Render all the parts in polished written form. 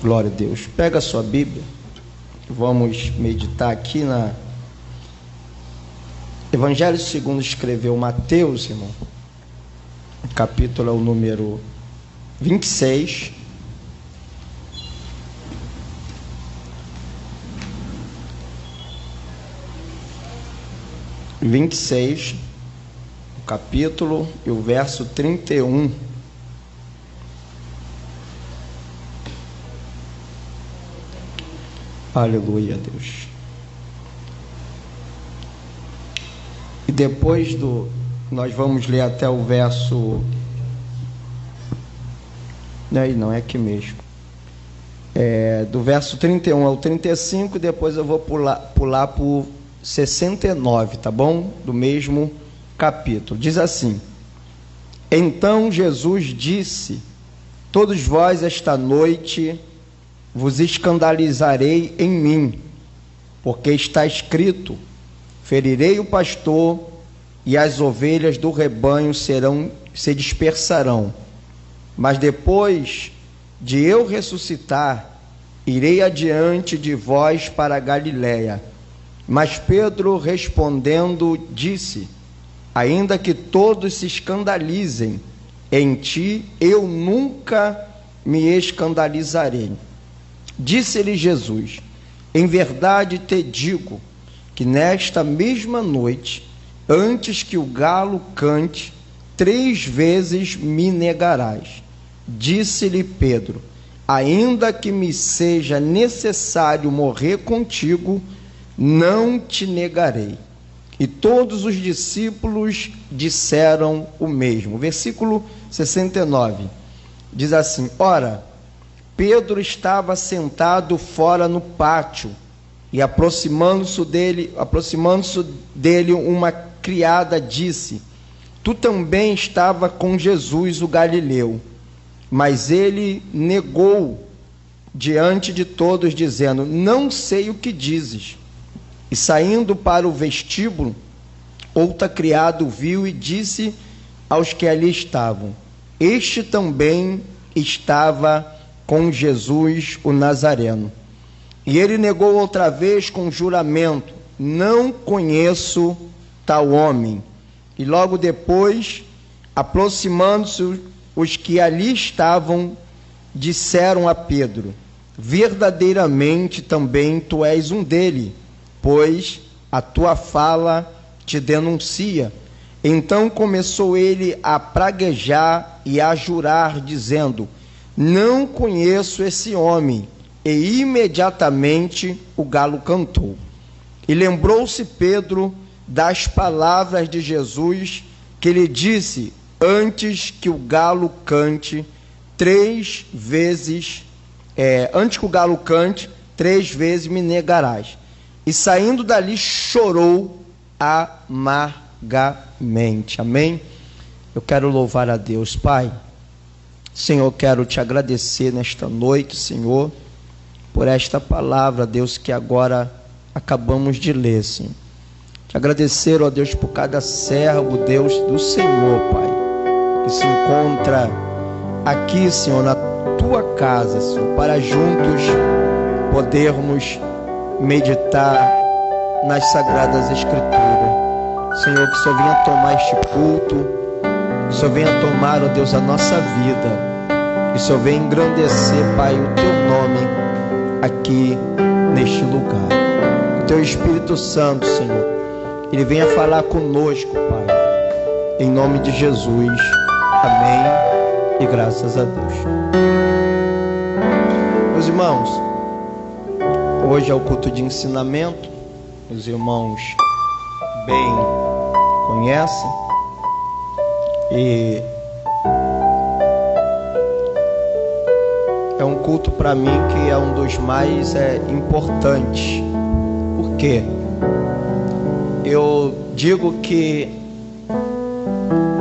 Glória a Deus. Pega a sua Bíblia. Vamos meditar aqui na Evangelho segundo escreveu Mateus, irmão. O capítulo é o número 26. O capítulo e o verso 31. Aleluia, Deus. E depois nós vamos ler até o verso. Não é aqui mesmo. Do verso 31 ao 35, depois eu vou pular para o 69, tá bom? Do mesmo capítulo. Diz assim: Então Jesus disse: Todos vós esta noite vos escandalizarei em mim, porque está escrito: ferirei o pastor, e as ovelhas do rebanho se dispersarão. Mas depois de eu ressuscitar, irei adiante de vós para a Galiléia. Mas Pedro respondendo disse: ainda que todos se escandalizem em ti, eu nunca me escandalizarei. Disse-lhe Jesus: em verdade te digo que nesta mesma noite, antes que o galo cante, 3 vezes me negarás. Disse-lhe Pedro: ainda que me seja necessário morrer contigo, não te negarei. E todos os discípulos disseram o mesmo. Versículo 69 diz assim: ora, Pedro estava sentado fora no pátio, e aproximando-se dele uma criada disse: tu também estava com Jesus o Galileu. Mas ele negou diante de todos, dizendo: não sei o que dizes. E saindo para o vestíbulo, outra criada o viu e disse aos que ali estavam: este também estava com Jesus o Nazareno. E ele negou outra vez com juramento: não conheço tal homem. E logo depois, aproximando-se os que ali estavam, disseram a Pedro: verdadeiramente também tu és um dele, pois a tua fala te denuncia. Então começou ele a praguejar e a jurar, dizendo: não conheço esse homem. E imediatamente o galo cantou. E lembrou-se Pedro das palavras de Jesus, que lhe disse: antes que o galo cante, 3 vezes, antes que o galo cante, 3 vezes me negarás. E saindo dali chorou amargamente. Amém? Eu quero louvar a Deus. Pai, Senhor, quero te agradecer nesta noite, Senhor, por esta palavra, Deus, que agora acabamos de ler, Senhor. Te agradecer, ó Deus, por cada servo, Deus, do Senhor, Pai, que se encontra aqui, Senhor, na tua casa, Senhor, para juntos podermos meditar nas Sagradas Escrituras. Senhor, que o Senhor venha tomar este culto, que o Senhor venha tomar, ó Deus, a nossa vida, que o Senhor venha engrandecer, Pai, o teu nome aqui neste lugar. O teu Espírito Santo, Senhor, ele venha falar conosco, Pai, em nome de Jesus. Amém e graças a Deus. Meus irmãos, hoje é o culto de ensinamento, os irmãos bem conhecem, e é um culto para mim que é um dos mais importantes. Por quê? Eu digo que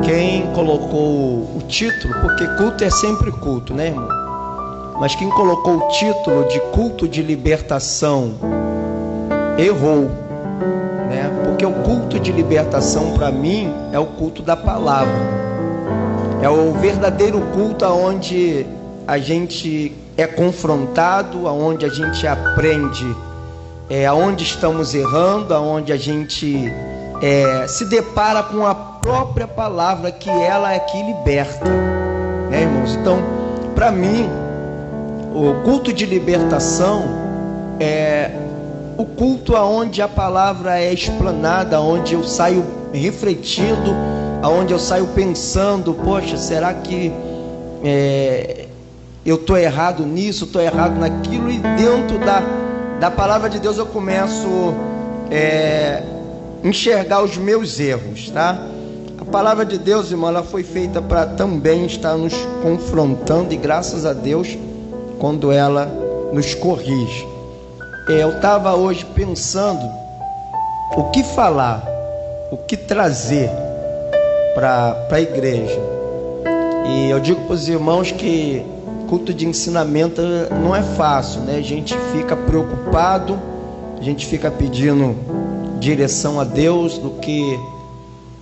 quem colocou o título, porque culto é sempre culto, né, irmão? Mas quem colocou o título de culto de libertação errou, né? Porque o culto de libertação para mim é o culto da palavra. É o verdadeiro culto onde a gente é confrontado, aonde a gente aprende aonde estamos errando, aonde a gente se depara com a própria palavra, que ela é que liberta, né, irmãos? Então, para mim, o culto de libertação é o culto aonde a palavra é explanada, onde eu saio refletindo, aonde eu saio pensando, poxa, será que eu estou errado nisso, estou errado naquilo, e dentro da palavra de Deus eu começo enxergar os meus erros, tá? A palavra de Deus, irmão, ela foi feita para também estar nos confrontando, e graças a Deus, quando ela nos corrige. Eu estava hoje pensando o que falar, o que trazer para a igreja, e eu digo para os irmãos que culto de ensinamento não é fácil, né? A gente fica preocupado, a gente fica pedindo direção a Deus do que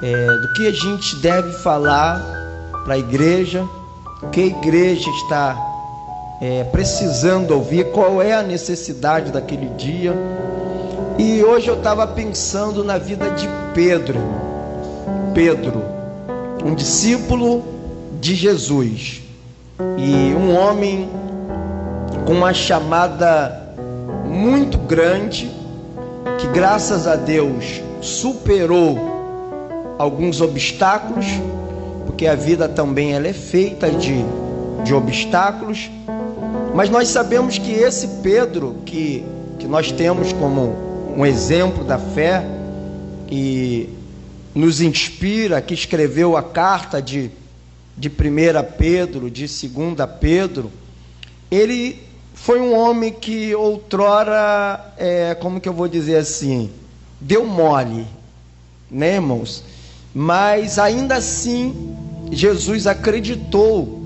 a gente deve falar para a igreja, o que a igreja está precisando ouvir, qual é a necessidade daquele dia. E hoje eu estava pensando na vida de Pedro, um discípulo de Jesus, e um homem com uma chamada muito grande, que graças a Deus superou alguns obstáculos, porque a vida também ela é feita de obstáculos. Mas nós sabemos que esse Pedro que nós temos como um exemplo da fé, e nos inspira, que escreveu a carta de 1 Pedro, de 2 Pedro, ele foi um homem que outrora, como que eu vou dizer assim, deu mole, né, irmãos? Mas ainda assim, Jesus acreditou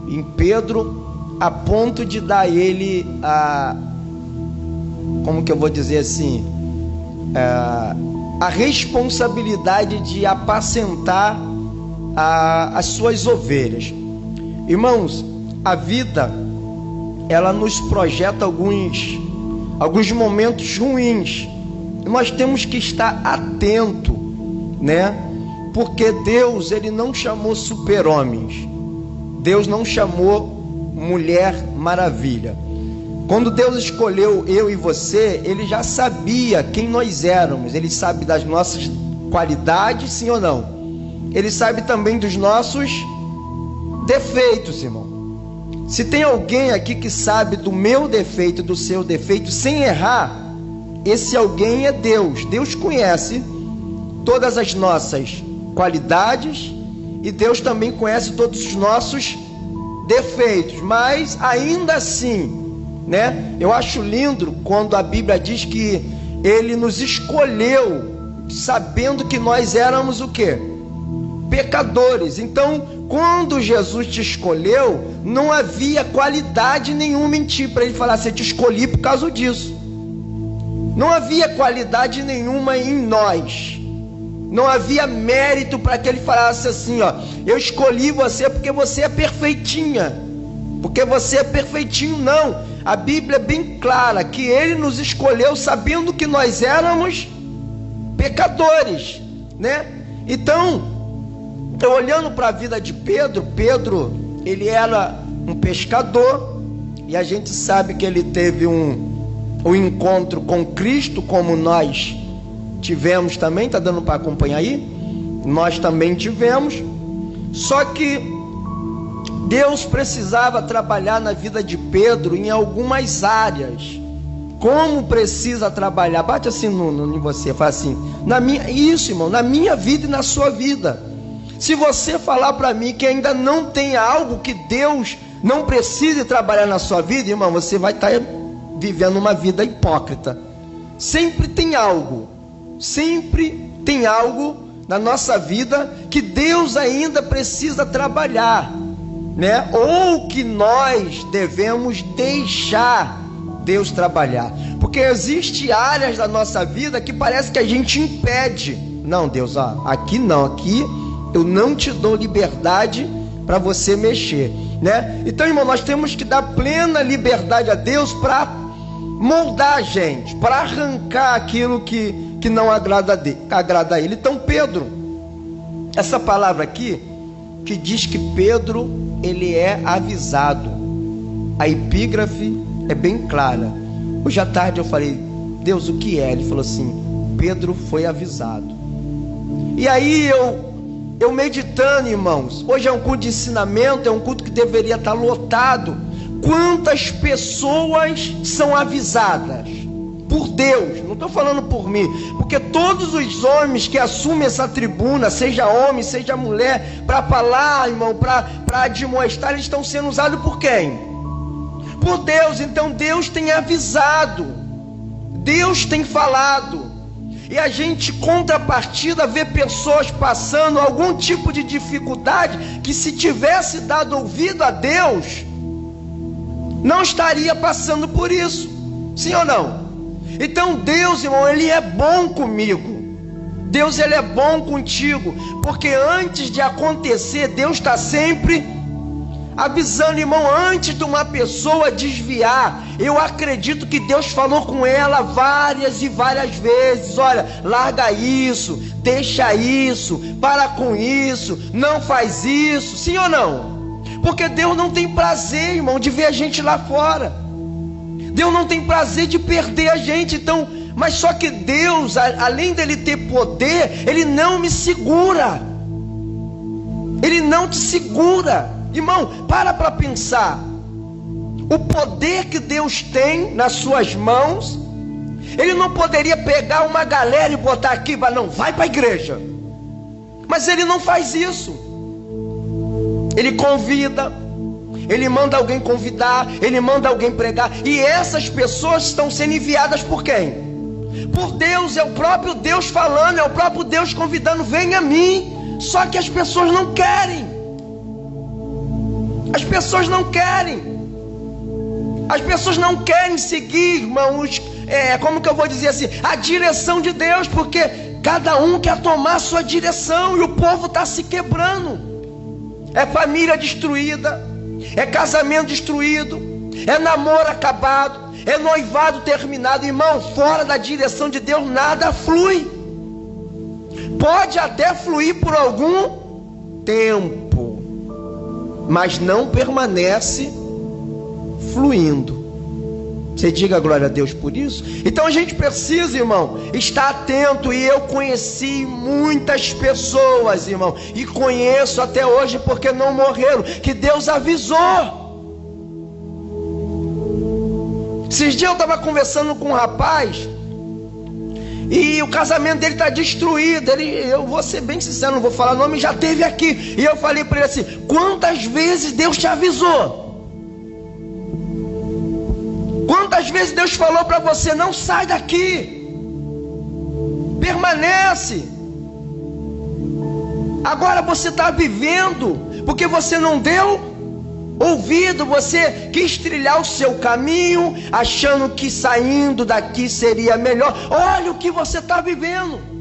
em Pedro a ponto de dar ele como que eu vou dizer assim, a responsabilidade de apacentar as suas ovelhas. Irmãos, a vida ela nos projeta alguns momentos ruins. Nós temos que estar atento, né? Porque Deus, ele não chamou super-homens. Deus não chamou Mulher Maravilha. Quando Deus escolheu eu e você, ele já sabia quem nós éramos. Ele sabe das nossas qualidades, sim ou não? Ele sabe também dos nossos defeitos, irmão. Se tem alguém aqui que sabe do meu defeito e do seu defeito sem errar, esse alguém é Deus. Deus conhece todas as nossas qualidades e Deus também conhece todos os nossos defeitos, mas ainda assim, né? Eu acho lindo quando a Bíblia diz que Ele nos escolheu sabendo que nós éramos o quê? Pecadores. Então, quando Jesus te escolheu, não havia qualidade nenhuma em ti para Ele falar assim, eu te escolhi por causa disso. Não havia qualidade nenhuma em nós. Não havia mérito para que Ele falasse assim, ó, eu escolhi você porque você é perfeitinha, porque você é perfeitinho. Não, a Bíblia é bem clara que Ele nos escolheu sabendo que nós éramos pecadores, né? Então, olhando para a vida de Pedro, ele era um pescador, e a gente sabe que ele teve um encontro com Cristo, como nós tivemos também. Tá dando para acompanhar aí? Nós também tivemos. Só que Deus precisava trabalhar na vida de Pedro em algumas áreas. Como precisa trabalhar? Bate assim em você, fala assim, isso, irmão, na minha vida e na sua vida. Se você falar para mim que ainda não tem algo que Deus não precise trabalhar na sua vida, irmão, você vai estar vivendo uma vida hipócrita. Sempre tem algo na nossa vida que Deus ainda precisa trabalhar, né? Ou que nós devemos deixar Deus trabalhar, porque existe áreas da nossa vida que parece que a gente impede. Não, Deus, aqui não, aqui eu não te dou liberdade para você mexer, né? Então, irmão, nós temos que dar plena liberdade a Deus para moldar a gente, para arrancar aquilo que não agrada a Ele. Então, Pedro, essa palavra aqui, que diz que Pedro, ele é avisado, a epígrafe é bem clara. Hoje à tarde eu falei, Deus, o que é? Ele falou assim, Pedro foi avisado. E aí eu meditando, irmãos, hoje é um culto de ensinamento, é um culto que deveria estar lotado. Quantas pessoas são avisadas por Deus? Não estou falando por mim, porque todos os homens que assumem essa tribuna, seja homem, seja mulher, para falar, irmão, para admoestar, eles estão sendo usados por quem? Por Deus. Então Deus tem avisado, Deus tem falado. E a gente, contrapartida, vê pessoas passando algum tipo de dificuldade, que se tivesse dado ouvido a Deus, não estaria passando por isso. Sim ou não? Então Deus, irmão, Ele é bom comigo. Deus, Ele é bom contigo. Porque antes de acontecer, Deus está sempre avisando, irmão. Antes de uma pessoa desviar, eu acredito que Deus falou com ela várias e várias vezes. Olha, larga isso, deixa isso, para com isso, não faz isso. Sim ou não? Porque Deus não tem prazer, irmão, de ver a gente lá fora. Deus não tem prazer de perder a gente. Então, mas só que Deus, além dele ter poder, Ele não me segura. Ele não te segura. Irmão, para pensar. O poder que Deus tem nas suas mãos, Ele não poderia pegar uma galera e botar aqui, não, vai para a igreja. Mas Ele não faz isso. Ele convida, Ele manda alguém convidar, Ele manda alguém pregar. E essas pessoas estão sendo enviadas por quem? Por Deus. É o próprio Deus falando, é o próprio Deus convidando, vem a mim. Só que as pessoas não querem. As pessoas não querem. As pessoas não querem seguir, irmãos, como que eu vou dizer assim, a direção de Deus, porque cada um quer tomar a sua direção, e o povo está se quebrando. É família destruída, é casamento destruído, é namoro acabado, é noivado terminado. Irmão, fora da direção de Deus nada flui. Pode até fluir por algum tempo, mas não permanece fluindo. Você diga glória a Deus por isso. Então a gente precisa, irmão, estar atento. E eu conheci muitas pessoas, irmão, e conheço até hoje porque não morreram, que Deus avisou. Esses dias eu estava conversando com um rapaz, e o casamento dele está destruído. Eu vou ser bem sincero, não vou falar nome, já teve aqui. E eu falei para ele assim, quantas vezes Deus te avisou? Quantas vezes Deus falou para você, não sai daqui, permanece. Agora você está vivendo, porque você não deu ouvido, você quis trilhar o seu caminho, achando que saindo daqui seria melhor. Olha o que você está vivendo.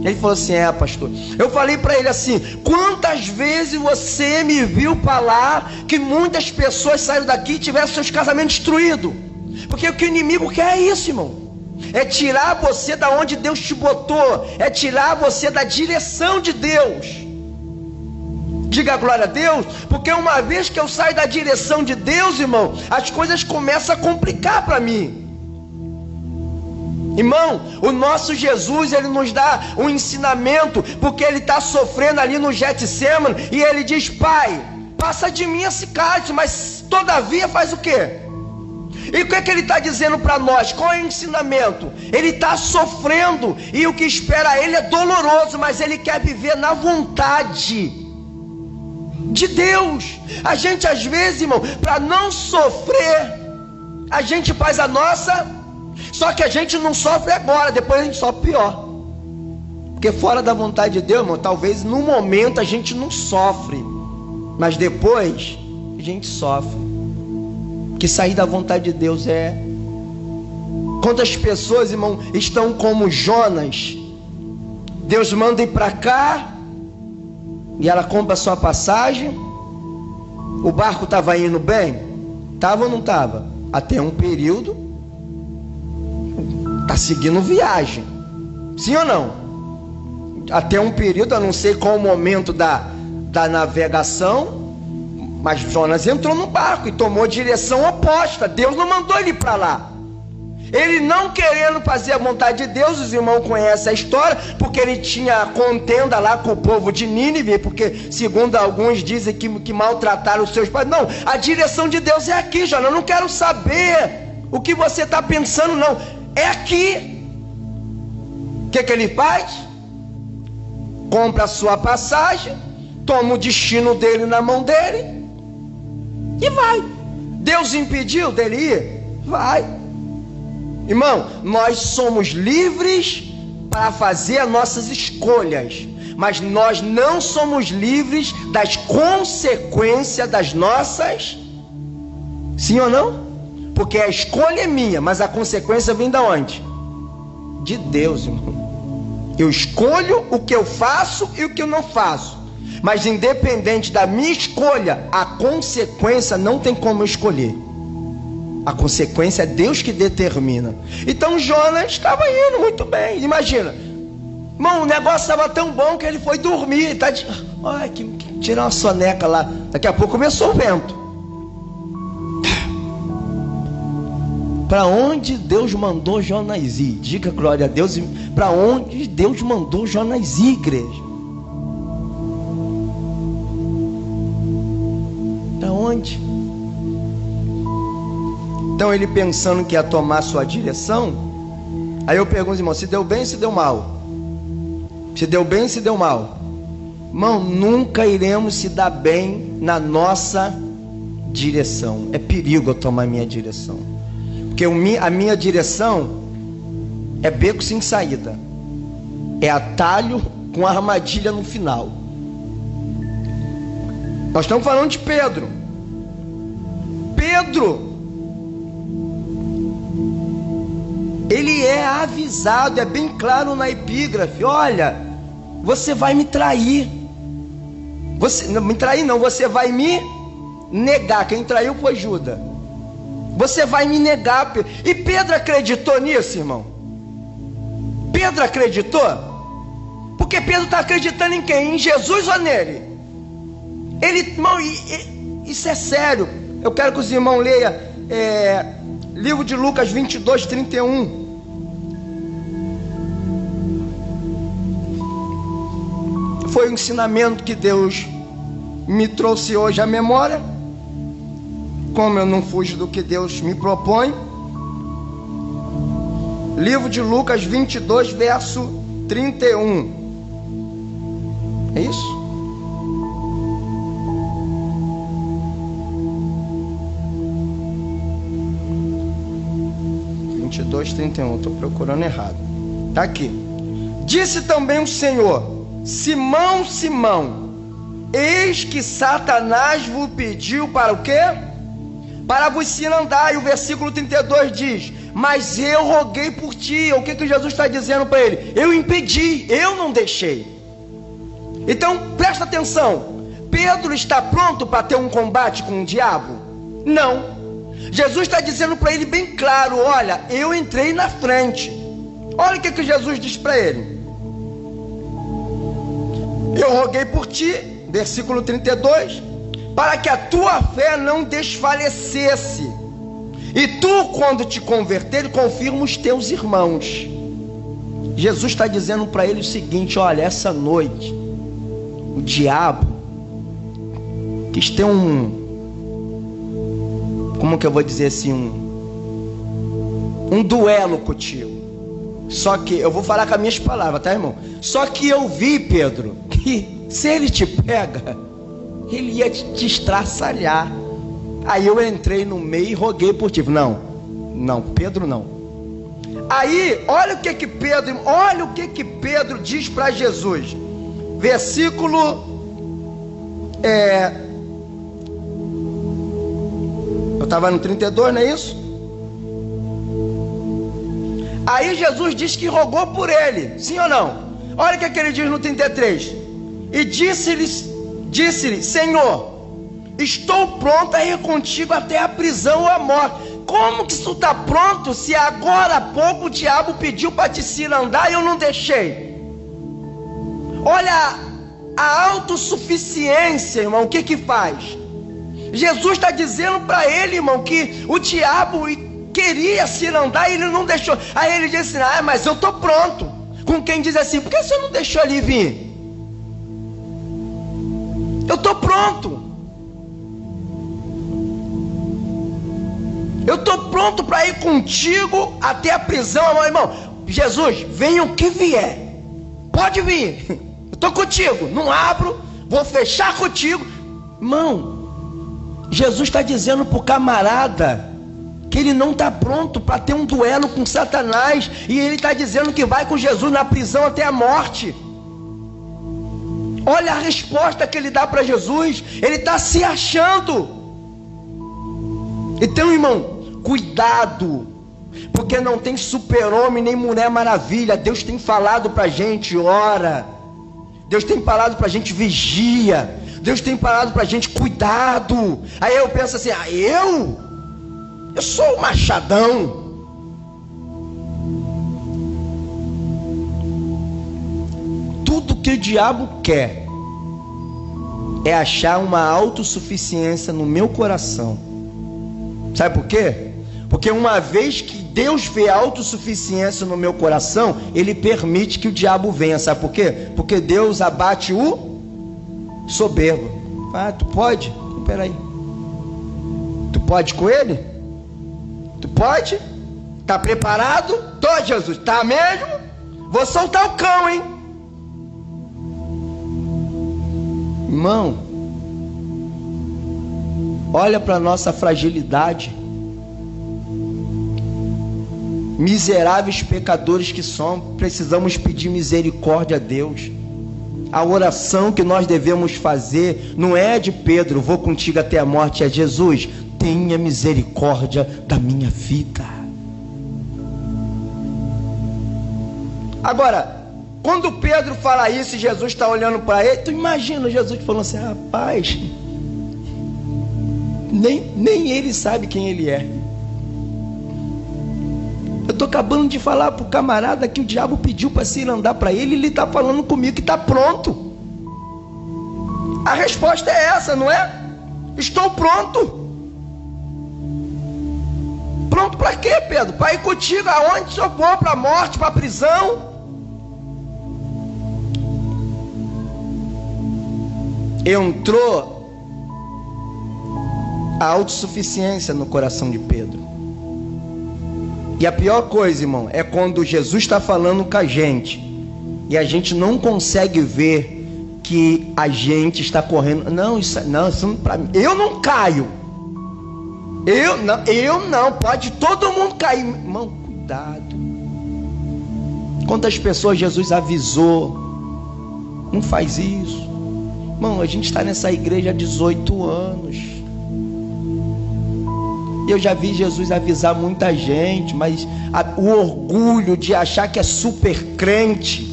Ele falou assim, pastor. Eu falei para ele assim, quantas vezes você me viu falar que muitas pessoas saíram daqui e tiveram seus casamentos destruídos? Porque o que o inimigo quer é isso, irmão. É tirar você da onde Deus te botou, é tirar você da direção de Deus. Diga glória a Deus, porque uma vez que eu saio da direção de Deus, irmão, as coisas começam a complicar para mim. Irmão, o nosso Jesus, Ele nos dá um ensinamento, porque Ele está sofrendo ali no Getsemane, e Ele diz, Pai, passa de mim esse cálice, mas todavia faz o quê? E o que é que Ele está dizendo para nós? Qual é o ensinamento? Ele está sofrendo, e o que espera Ele é doloroso, mas Ele quer viver na vontade de Deus. A gente às vezes, irmão, para não sofrer, a gente faz a nossa... Só que a gente não sofre agora, depois a gente sofre pior. Porque fora da vontade de Deus, irmão, talvez no momento a gente não sofre, mas depois a gente sofre. Que sair da vontade de Deus é... Quantas pessoas, irmão, estão como Jonas? Deus manda ir para cá, E ela compra a sua passagem. O barco estava indo bem? Estava ou não estava? Até um período. Está seguindo viagem. Sim ou não? Até um período, eu não sei qual o momento da navegação, mas Jonas entrou no barco e tomou direção oposta. Deus não mandou ele para lá. Ele não querendo fazer a vontade de Deus, os irmãos conhecem a história, porque ele tinha contenda lá com o povo de Nínive, porque segundo alguns dizem que maltrataram os seus pais. Não, a direção de Deus é aqui, Jonas. Eu não quero saber o que você está pensando, não. É aqui. O que ele faz? Compra a sua passagem, toma o destino dele na mão dele e vai. Deus impediu dele ir? Vai. Irmão, nós somos livres para fazer as nossas escolhas, mas nós não somos livres das consequências das nossas. Sim ou não? Porque a escolha é minha, mas a consequência vem de onde? De Deus, irmão. Eu escolho o que eu faço e o que eu não faço, mas independente da minha escolha, a consequência não tem como eu escolher. A consequência é Deus que determina. Então Jonas estava indo muito bem. Imagina, irmão, o negócio estava tão bom que ele foi dormir. Olha, tirar uma soneca lá. Daqui a pouco começou o vento. Para onde Deus mandou Jonas ir? Diga glória a Deus. Para onde Deus mandou Jonas ir, igreja? Para onde? Então ele pensando que ia tomar sua direção. Aí eu pergunto, irmão, se deu bem ou se deu mal? Se deu bem ou se deu mal? Irmão, nunca iremos se dar bem na nossa direção. É perigo eu tomar a minha direção. Porque a minha direção é beco sem saída. É atalho com armadilha no final. Nós estamos falando de Pedro. Pedro, ele é avisado, é bem claro na epígrafe. Olha, você vai me trair. Não me trair não, você vai me negar. Quem traiu foi Judas. Você vai me negar. E Pedro acreditou nisso, irmão? Pedro acreditou? Porque Pedro está acreditando em quem? Em Jesus ou nele? Ele, irmão, isso é sério. Eu quero que os irmãos leiam livro de Lucas 22, 31. Foi o ensinamento que Deus me trouxe hoje à memória. Como eu não fujo do que Deus me propõe. Livro de Lucas 22, verso 31. É isso? Estou procurando errado. Está aqui. Disse também o Senhor: Simão, Simão, eis que Satanás vos pediu para o quê? Para vos cirandar. E o versículo 32 diz: mas eu roguei por ti. O que Jesus está dizendo para ele? Eu impedi, eu não deixei. Então presta atenção. Pedro está pronto para ter um combate com o diabo? Não. Jesus está dizendo para ele bem claro: olha, eu entrei na frente. Olha o que Jesus diz para ele: eu roguei por ti, versículo 32, para que a tua fé não desfalecesse, e tu, quando te converter, confirma os teus irmãos. Jesus está dizendo para ele o seguinte: olha, essa noite o diabo quis ter como que eu vou dizer assim, um duelo contigo. Só que, eu vou falar com as minhas palavras, tá, irmão? Só que eu vi, Pedro, que se ele te pega, ele ia te estraçalhar. Aí eu entrei no meio e roguei por ti. Não, Pedro não. Aí, olha o que Pedro diz para Jesus. Versículo eu estava no 32, não é isso? Aí Jesus diz que rogou por ele, sim ou não? Olha o que ele diz no 33: e disse-lhe, Senhor, estou pronto a ir contigo até a prisão ou a morte. Como que isso está pronto, se agora há pouco o diabo pediu para te cirandar e eu não deixei? Olha a autossuficiência, irmão, o que que faz? Jesus está dizendo para ele, irmão, que o diabo queria cirandar e ele não deixou. Aí ele disse, mas eu estou pronto. Com quem diz assim, por que você não deixou ele vir? Eu estou pronto. Eu estou pronto para ir contigo até a prisão, irmão. Jesus, venha o que vier. Pode vir. Eu estou contigo. Não abro, vou fechar contigo. Irmão, Jesus está dizendo para o camarada que ele não está pronto para ter um duelo com Satanás. E ele está dizendo que vai com Jesus na prisão até a morte. Olha a resposta que ele dá para Jesus. Ele está se achando. Então, irmão, cuidado, porque não tem super-homem nem mulher maravilha. Deus tem falado para a gente, ora. Deus tem falado para a gente, vigia. Deus tem falado para a gente, cuidado. Aí eu penso assim, eu sou o machadão. Tudo que o diabo quer é achar uma autossuficiência no meu coração. Sabe por quê? Porque uma vez que Deus vê a autossuficiência no meu coração, Ele permite que o diabo venha. Sabe por quê? Porque Deus abate o soberbo. Tu pode? Peraí. Tu pode com ele? Tu pode? Tá preparado? Tô, Jesus. Tá mesmo? Vou soltar o cão, hein? Irmão, olha para a nossa fragilidade. Miseráveis pecadores que somos, precisamos pedir misericórdia a Deus. A oração que nós devemos fazer não é de Pedro, vou contigo até a morte, é Jesus, tenha misericórdia da minha vida. Agora, quando Pedro fala isso e Jesus está olhando para ele, tu imagina Jesus falando assim, rapaz, nem ele sabe quem ele é. Eu estou acabando de falar para o camarada que o diabo pediu para cirandar para ele, e ele está falando comigo que está pronto. A resposta é essa, não é? Estou pronto. Pronto para quê, Pedro? Para ir contigo aonde eu for, para a morte, para a prisão? Entrou a autossuficiência no coração de Pedro. E a pior coisa, irmão, é quando Jesus está falando com a gente e a gente não consegue ver que a gente está correndo. Isso não para mim. Eu não caio. Eu não. Pode todo mundo cair. Irmão, cuidado. Quantas pessoas Jesus avisou? Não faz isso. Irmão, a gente está nessa igreja há 18 anos. Eu já vi Jesus avisar muita gente, mas o orgulho de achar que é super crente,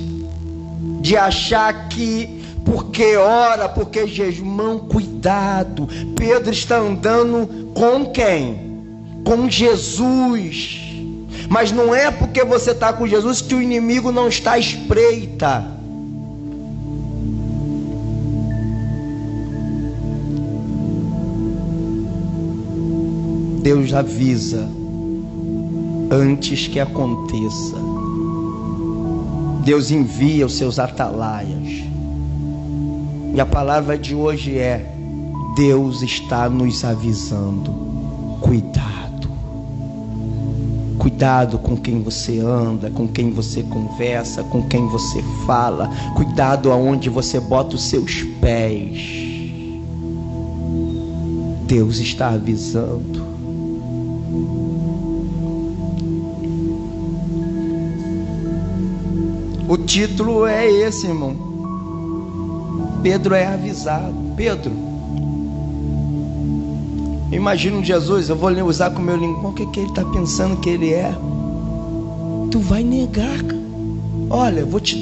de achar que porque ora, porque jejum, cuidado. Pedro está andando com quem? Com Jesus. Mas não é porque você está com Jesus que o inimigo não está à espreita. Deus avisa antes que aconteça. Deus envia os seus atalaias. E a palavra de hoje é: Deus está nos avisando. Cuidado. Cuidado com quem você anda, com quem você conversa, com quem você fala. Cuidado aonde você bota os seus pés. Deus está avisando. O título é esse, irmão. Pedro é avisado. Pedro, imagina Jesus, eu vou usar com o meu linguagem. O que ele está pensando que ele é? Tu vai negar, cara. Olha, vou te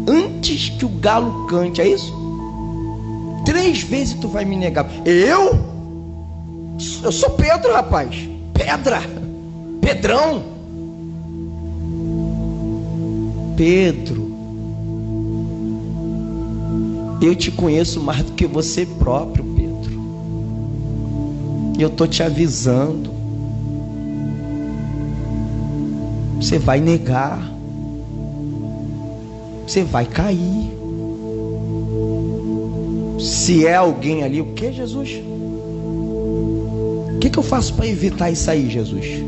antes que o galo cante, é isso? 3 vezes tu vai me negar. Eu sou Pedro, rapaz. Pedra, Pedrão. Pedro, eu te conheço mais do que você próprio, Pedro. Eu estou te avisando. Você vai negar. Você vai cair. Se é alguém ali, o que, Jesus? O que eu faço para evitar isso aí, Jesus?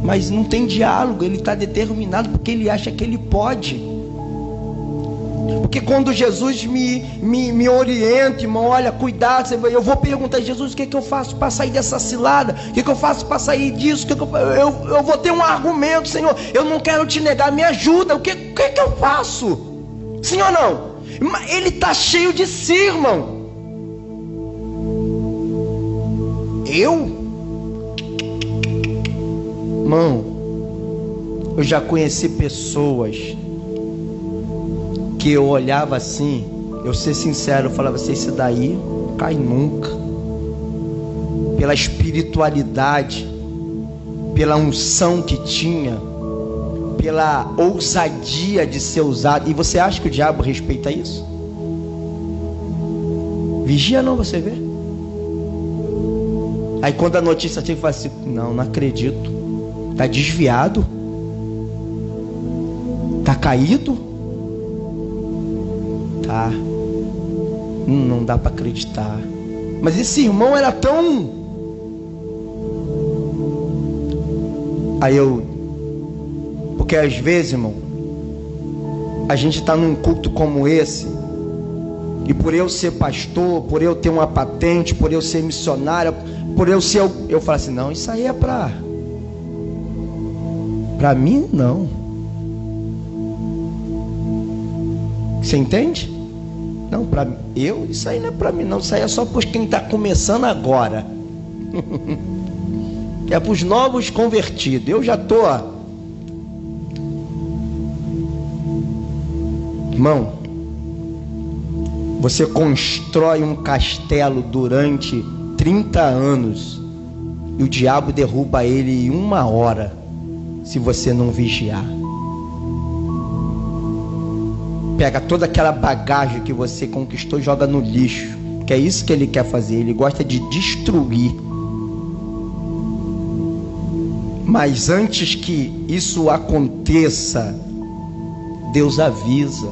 Mas não tem diálogo, ele está determinado porque ele acha que ele pode. Porque quando Jesus me orienta, irmão, olha, cuidado, eu vou perguntar a Jesus, o que eu faço para sair dessa cilada? O que eu faço para sair disso? Eu vou ter um argumento, Senhor, eu não quero te negar, me ajuda, o que eu faço? Sim ou não? Ele está cheio de si, irmão. Irmão, eu já conheci pessoas que eu olhava assim, eu ser sincero, eu falava assim, esse daí não cai nunca. Pela espiritualidade, pela unção que tinha, pela ousadia de ser usado. E você acha que o diabo respeita isso? Vigia não, você vê. Aí quando a notícia chega, fala assim, não acredito. Tá desviado? Tá caído? Tá. Não dá para acreditar. Mas esse irmão era tão... Aí porque às vezes, irmão, a gente está num culto como esse, e por eu ser pastor, por eu ter uma patente, por eu ser missionário, por eu ser... Eu falo assim, não, isso aí é para mim, não. Você entende? Não, isso aí não é para mim, não. Isso aí é só para quem está começando agora. É para os novos convertidos. Eu já estou... Irmão, você constrói um castelo durante 30 anos e o diabo derruba ele em 1 hora, se você não vigiar. Pega toda aquela bagagem que você conquistou e joga no lixo, que é isso que ele quer fazer. Ele gosta de destruir. Mas antes que isso aconteça, Deus avisa.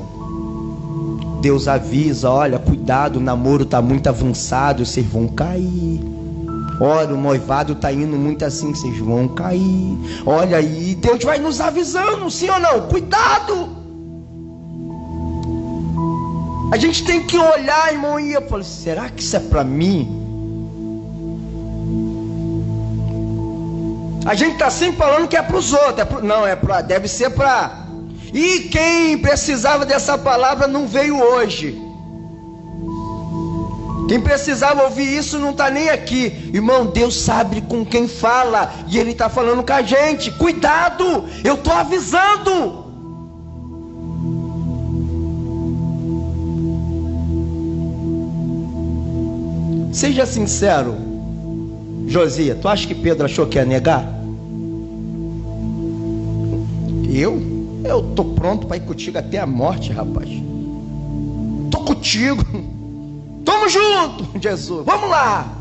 Deus avisa, olha, cuidado, o namoro está muito avançado, vocês vão cair. Olha, o noivado está indo muito assim, vocês vão cair. Olha aí, Deus vai nos avisando, sim ou não? Cuidado! A gente tem que olhar, irmão, e eu falo, será que isso é para mim? A gente está sempre falando que é para os outros, deve ser para... E quem precisava dessa palavra não veio hoje. Quem precisava ouvir isso não está nem aqui. Irmão, Deus sabe com quem fala, e Ele está falando com a gente. Cuidado, eu estou avisando. Seja sincero, Josias, tu acha que Pedro achou que ia negar? Eu tô pronto para ir contigo até a morte, rapaz. Tô contigo. Tamo junto, Jesus. Vamos lá.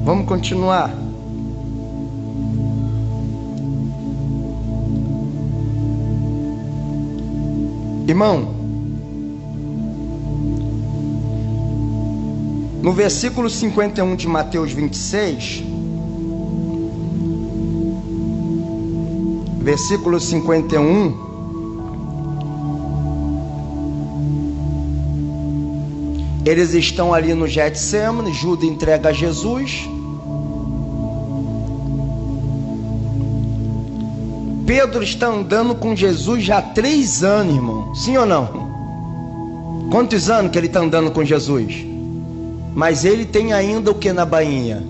Vamos continuar. Irmão, no versículo 51 de Mateus 26, versículo 51, eles estão ali no Getsemane, Judas entrega a Jesus. Pedro está andando com Jesus já há 3 anos, irmão. Sim ou não? Quantos anos que ele está andando com Jesus? Mas ele tem ainda o que na bainha?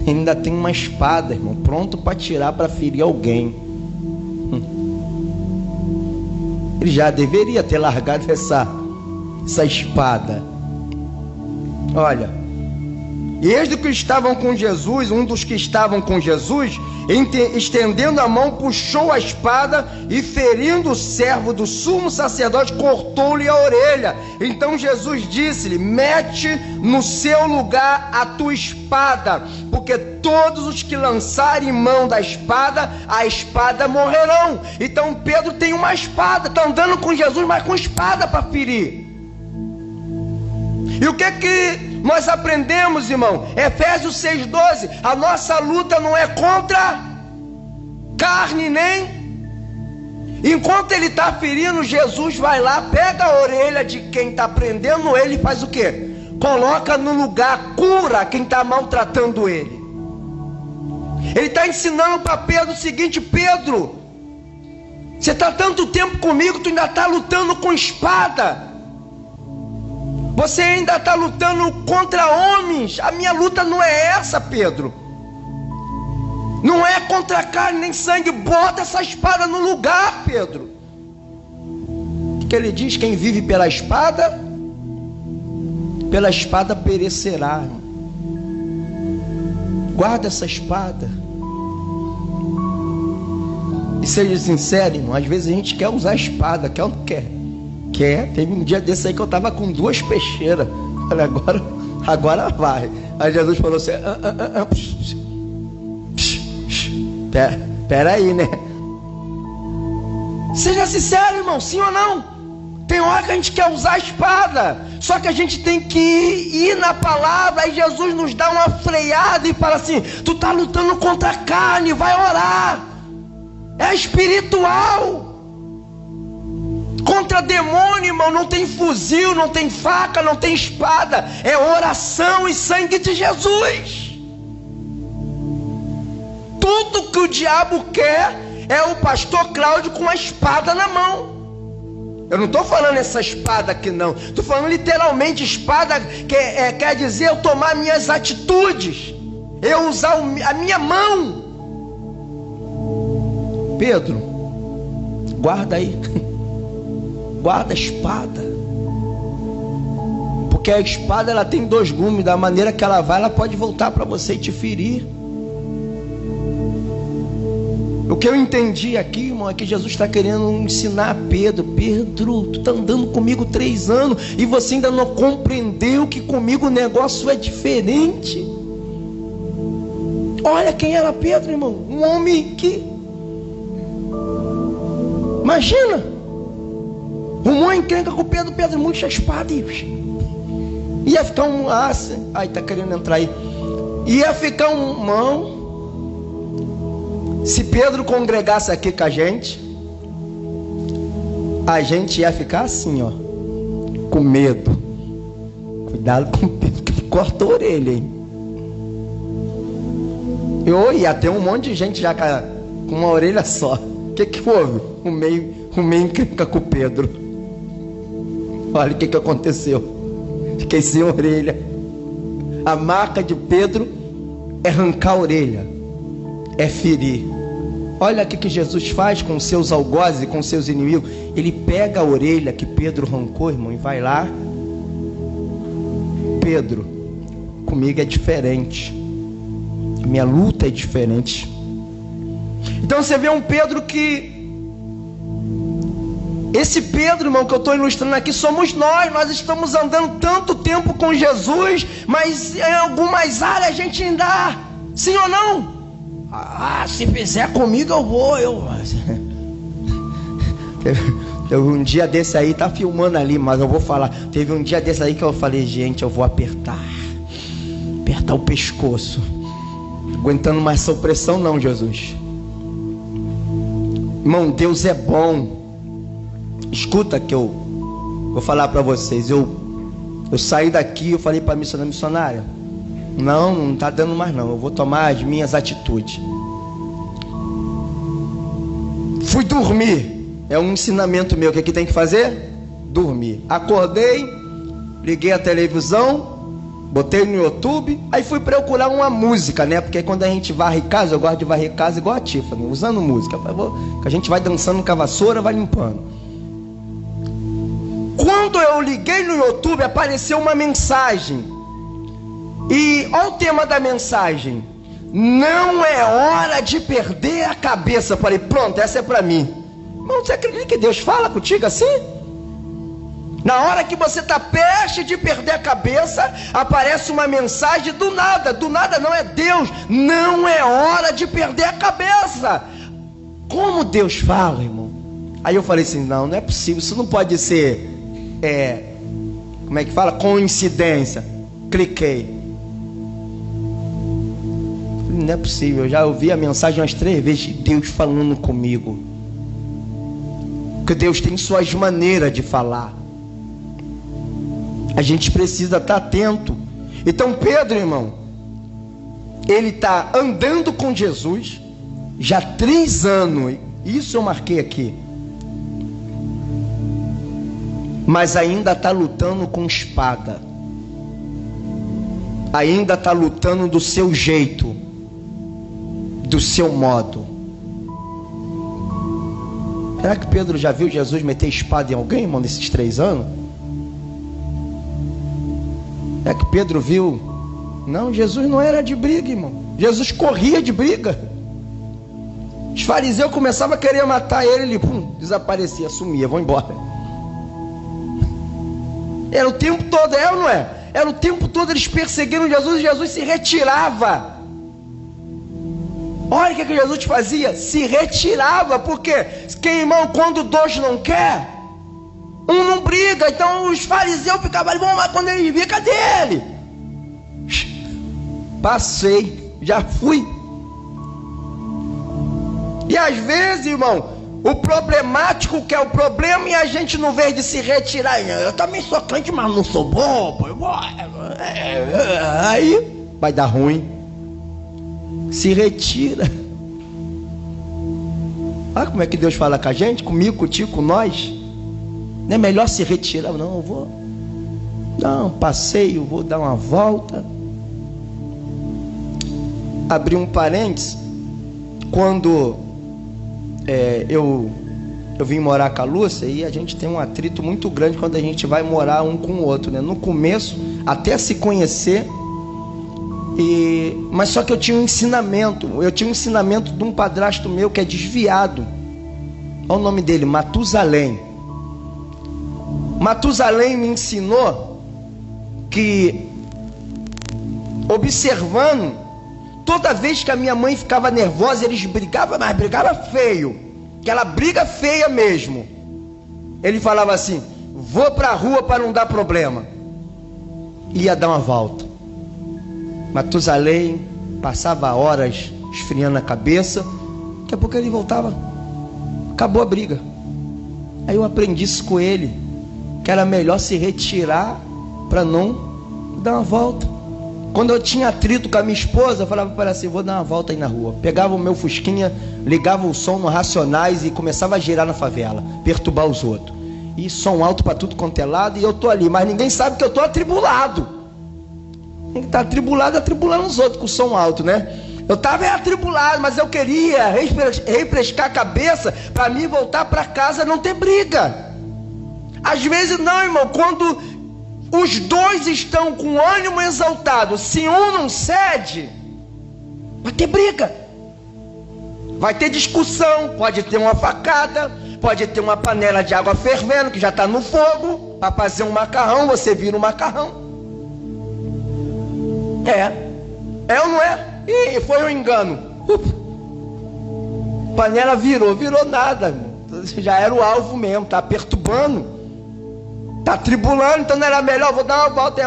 Ele ainda tem uma espada, irmão, pronto para tirar, para ferir alguém. Ele já deveria ter largado essa espada. Olha, eis do que estavam com Jesus, um dos que estavam com Jesus, estendendo a mão, puxou a espada e, ferindo o servo do sumo sacerdote, cortou-lhe a orelha. Então Jesus disse-lhe: mete no seu lugar a tua espada, porque todos os que lançarem mão da espada, a espada morrerão. Então Pedro tem uma espada, está andando com Jesus, mas com espada para ferir. E o que nós aprendemos, irmão? Efésios 6,12: a nossa luta não é contra carne nem. Enquanto ele está ferindo, Jesus vai lá, pega a orelha de quem está prendendo ele e faz o quê? Coloca no lugar, cura quem está maltratando ele. Ele está ensinando para Pedro o seguinte: Pedro, você está tanto tempo comigo, tu ainda está lutando com espada. Você ainda está lutando contra homens. A minha luta não é essa, Pedro. Não é contra carne nem sangue. Bota essa espada no lugar, Pedro. Que ele diz: quem vive pela espada perecerá. Guarda essa espada. E seja sincero, irmão, às vezes a gente quer usar a espada, quer ou não quer? Quer. Teve um dia desse aí que eu estava com 2 peixeiras. Falei, agora vai. Aí Jesus falou assim: pera aí, né? Seja sincero, irmão, sim ou não? Tem hora que a gente quer usar a espada, só que a gente tem que ir na palavra. Aí Jesus nos dá uma freada e fala assim: tu está lutando contra a carne, vai orar. É espiritual. Contra demônio, irmão, não tem fuzil, não tem faca, não tem espada. É oração e sangue de Jesus. Tudo que o diabo quer é o pastor Cláudio com a espada na mão. Eu não estou falando essa espada aqui não. Estou falando literalmente espada, quer dizer eu tomar minhas atitudes. Eu usar a minha mão. Pedro, guarda aí. Guarda a espada, porque a espada ela tem 2 gumes. Da maneira que ela vai, ela pode voltar para você e te ferir. O que eu entendi aqui, irmão, é que Jesus está querendo ensinar a Pedro: Pedro, tu está andando comigo 3 anos e você ainda não compreendeu que comigo o negócio é diferente. Olha quem era Pedro, irmão, um homem que, imagina, rumou encrenca com o Pedro. Pedro murcha a espada e ia ficar um aço. Aí tá querendo entrar aí. Ia ficar um mão. Se Pedro congregasse aqui com a gente ia ficar assim, ó, com medo. Cuidado com o Pedro, que corta a orelha, hein? Eu ia ter um monte de gente já com uma orelha só. O que houve? Rumei encrenca com o Pedro. Olha o que aconteceu. Fiquei sem orelha. A marca de Pedro é arrancar a orelha, é ferir. Olha o que Jesus faz com seus algozes e com seus inimigos. Ele pega a orelha que Pedro arrancou, irmão, e vai lá. Pedro, comigo é diferente. A minha luta é diferente. Então você vê um Pedro que... Esse Pedro, irmão, que eu estou ilustrando aqui, somos nós. Nós estamos andando tanto tempo com Jesus, mas em algumas áreas a gente ainda... Sim ou não? Se fizer comigo eu vou. Teve um dia desse aí, tá filmando ali, mas eu vou falar. Teve um dia desse aí que eu falei: gente, eu vou apertar o pescoço. Aguentando mais essa opressão não, Jesus. Irmão, Deus é bom. Escuta que eu vou falar para vocês. Eu saí daqui, eu falei para a missionária: não está dando mais não, eu vou tomar as minhas atitudes. Fui dormir. É um ensinamento meu. O que tem que fazer? Dormir. Acordei, liguei a televisão, Botei no YouTube, aí fui procurar uma música, né? Porque quando a gente varre casa, eu gosto de varrer casa igual a Tiffany, usando música. Que a gente vai dançando com a vassoura, vai limpando. Quando eu liguei no YouTube, apareceu uma mensagem. E olha o tema da mensagem: não é hora de perder a cabeça. Eu falei, pronto, essa é para mim. Irmão, você acredita que Deus fala contigo assim? Na hora que você está prestes de perder a cabeça, aparece uma mensagem do nada não, é Deus. Não é hora de perder a cabeça. Como Deus fala, irmão? Aí eu falei assim, não é possível, isso não pode ser, como é que fala? Coincidência. Cliquei. Não é possível, eu já ouvi a mensagem umas 3 vezes de Deus falando comigo. Porque Deus tem suas maneiras de falar. A gente precisa estar atento. Então Pedro, irmão, ele está andando com Jesus já há 3 anos. Isso eu marquei aqui. Mas ainda está lutando com espada. Ainda está lutando do seu jeito, do seu modo. Será que Pedro já viu Jesus meter espada em alguém, irmão, nesses 3 anos? É que Pedro viu? Não, Jesus não era de briga, irmão. Jesus corria de briga. Os fariseus começavam a querer matar ele, pum, desaparecia, sumia, vão embora. Era o tempo todo, ou não é? Era o tempo todo eles perseguindo Jesus e Jesus se retirava. Olha o que Jesus fazia, se retirava, porque quem, irmão, quando 2 não quer, um não briga. Então os fariseus ficavam ali, mas quando ele via, cadê ele? Passei, já fui. E às vezes, irmão, o problemático quer o problema e a gente, no vez de se retirar, eu também sou crente, mas não sou bobo. Aí vai dar ruim. Se retira. Olha como é que Deus fala com a gente, comigo, contigo, com nós. Não é melhor se retirar? Não, eu vou dar um passeio, vou dar uma volta. Abri um parênteses. Quando eu vim morar com a Lúcia, e a gente tem um atrito muito grande quando a gente vai morar um com o outro, né? No começo, até se conhecer, mas só que eu tinha um ensinamento de um padrasto meu que é desviado. Olha o nome dele, Matusalém. Matusalém me ensinou que, observando, toda vez que a minha mãe ficava nervosa, eles brigavam, mas brigava feio, aquela briga feia mesmo. Ele falava assim, vou para a rua para não dar problema. Ia dar uma volta. Matusalém passava horas esfriando a cabeça, daqui a pouco ele voltava, acabou a briga. Aí eu aprendi isso com ele, que era melhor se retirar para não dar uma volta. Quando eu tinha atrito com a minha esposa, eu falava para ela assim, vou dar uma volta aí na rua. Pegava o meu fusquinha, ligava o som no Racionais e começava a girar na favela, perturbar os outros. E som alto para tudo quanto é lado, e eu tô ali, mas ninguém sabe que eu tô atribulado. Quem está atribulando os outros com o som alto, né? Eu estava atribulado, mas eu queria refrescar a cabeça para mim voltar para casa, não ter briga. Às vezes não, irmão, quando os 2 estão com ânimo exaltado, se um não cede, vai ter briga, vai ter discussão, pode ter uma facada, pode ter uma panela de água fervendo que já está no fogo, para fazer um macarrão, você vira um macarrão. É ou não é? Ih, foi um engano. Panela virou nada, já era o alvo mesmo, tá perturbando, tá tribulando. Então não era melhor, vou dar uma volta,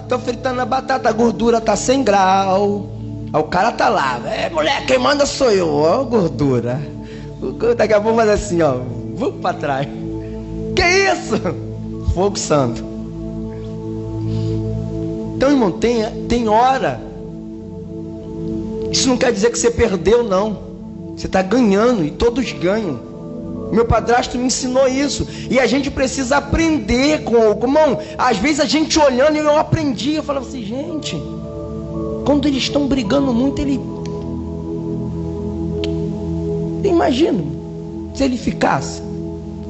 tô fritando a batata, a gordura tá 100 graus, aí o cara tá lá, mulher, quem manda sou eu, ó, gordura. Daqui a pouco faz assim, ó, vou pra trás. Que isso? Fogo santo. Então, irmão, tem hora. Isso não quer dizer que você perdeu, não. Você está ganhando, e todos ganham. Meu padrasto me ensinou isso. E a gente precisa aprender com o irmão. Às vezes a gente olhando, eu aprendi. Eu falava assim, gente, quando eles estão brigando muito, imagina se ele ficasse.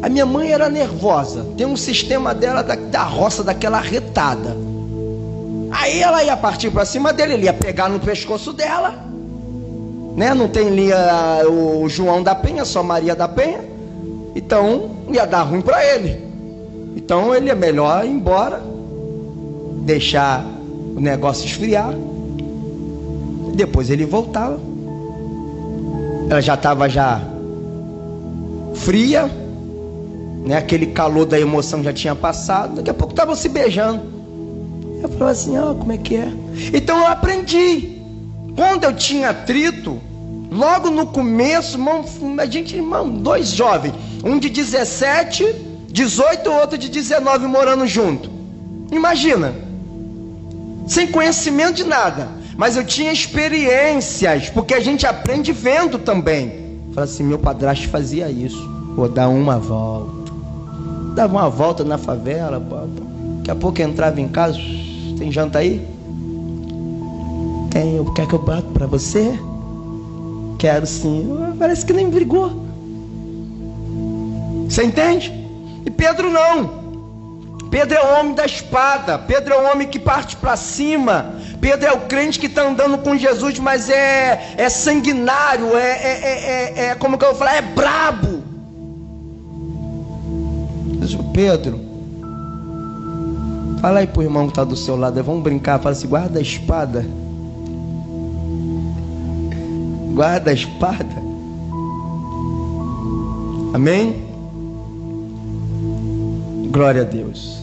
A minha mãe era nervosa. Tem um sistema dela da roça, daquela retada. Aí ela ia partir para cima dele, ele ia pegar no pescoço dela, né? Não tem ali o João da Penha, só Maria da Penha. Então ia dar ruim para ele. Então ele é melhor ir embora, deixar o negócio esfriar. Depois ele voltava. Ela já estava fria, né? Aquele calor da emoção já tinha passado. Daqui a pouco estavam se beijando. Eu falava assim, como é que é? Então eu aprendi. Quando eu tinha atrito, logo no começo, dois jovens, um de 17, 18, outro de 19 morando junto. Imagina, sem conhecimento de nada, mas eu tinha experiências, porque a gente aprende vendo também. Falei assim, meu padrasto fazia isso. Vou dar uma volta. Dava uma volta na favela, daqui a pouco eu entrava em casa. Tem janta aí? Tem. Quer que eu bato pra você? Quero sim. Parece que nem brigou. Você entende? E Pedro não. Pedro é o homem da espada. Pedro é o homem que parte para cima. Pedro é o crente que está andando com Jesus, mas é sanguinário, como que eu vou falar? É brabo. Pedro, fala aí pro irmão que está do seu lado, vamos brincar, fala assim, guarda a espada. Guarda a espada. Amém? Glória a Deus.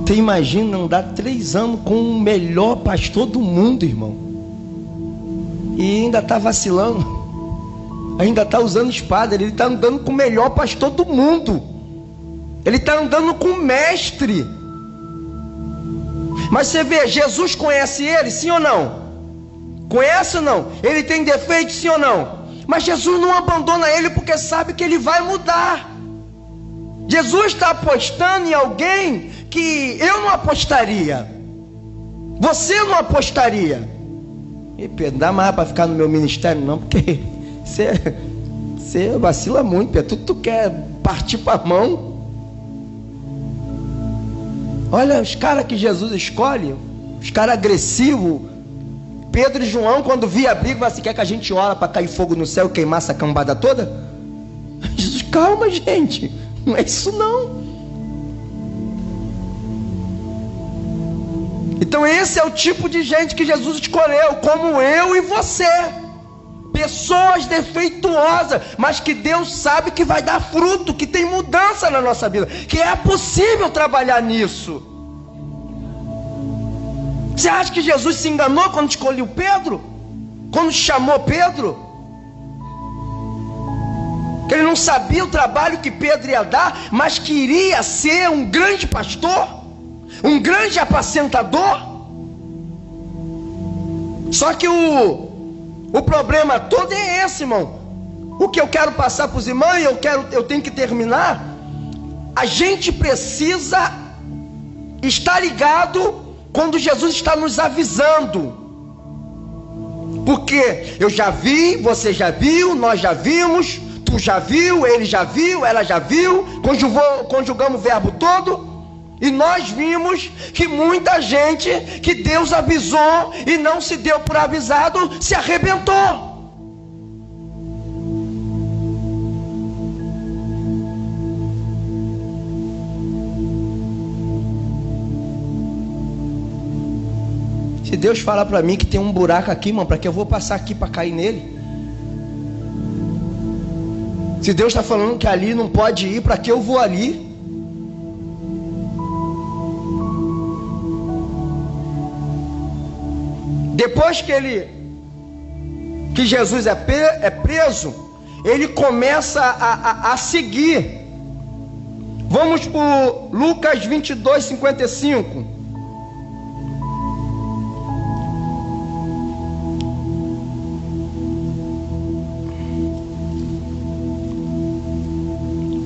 Você imagina andar 3 anos com o melhor pastor do mundo, irmão, e ainda está vacilando, ainda está usando espada. Ele está andando com o melhor pastor do mundo, ele está andando com o mestre. Mas você vê, Jesus conhece ele, sim ou não? Conhece ou não? Ele tem defeito, sim ou não? Mas Jesus não abandona ele, porque sabe que ele vai mudar. Jesus está apostando em alguém que eu não apostaria, você não apostaria. E Pedro, não dá mais para ficar no meu ministério não, porque você vacila muito, Pedro. Tu quer partir para a mão. Olha os caras que Jesus escolhe, os caras agressivos. Pedro e João, quando via a briga, assim, quer que a gente ora para cair fogo no céu e queimar essa cambada toda? Jesus, calma, gente, não é isso não. Então esse é o tipo de gente que Jesus escolheu, como eu e você. Pessoas defeituosas, mas que Deus sabe que vai dar fruto, que tem mudança na nossa vida, que é possível trabalhar nisso. Você acha que Jesus se enganou quando escolheu Pedro? Quando chamou Pedro? Que ele não sabia o trabalho que Pedro ia dar, mas queria ser um grande pastor, um grande apacentador. Só que o problema todo é esse, irmão. O que eu quero passar para os irmãos, eu tenho que terminar. A gente precisa estar ligado quando Jesus está nos avisando. Porque eu já vi, você já viu, nós já vimos, tu já viu, ele já viu, ela já viu, conjugamos o verbo todo. E nós vimos que muita gente que Deus avisou e não se deu por avisado, se arrebentou. Se Deus falar para mim que tem um buraco aqui, irmão, para que eu vou passar aqui para cair nele? Se Deus está falando que ali não pode ir, para que eu vou ali? Depois que Jesus é preso, ele começa a seguir. Vamos por Lucas 22, 55.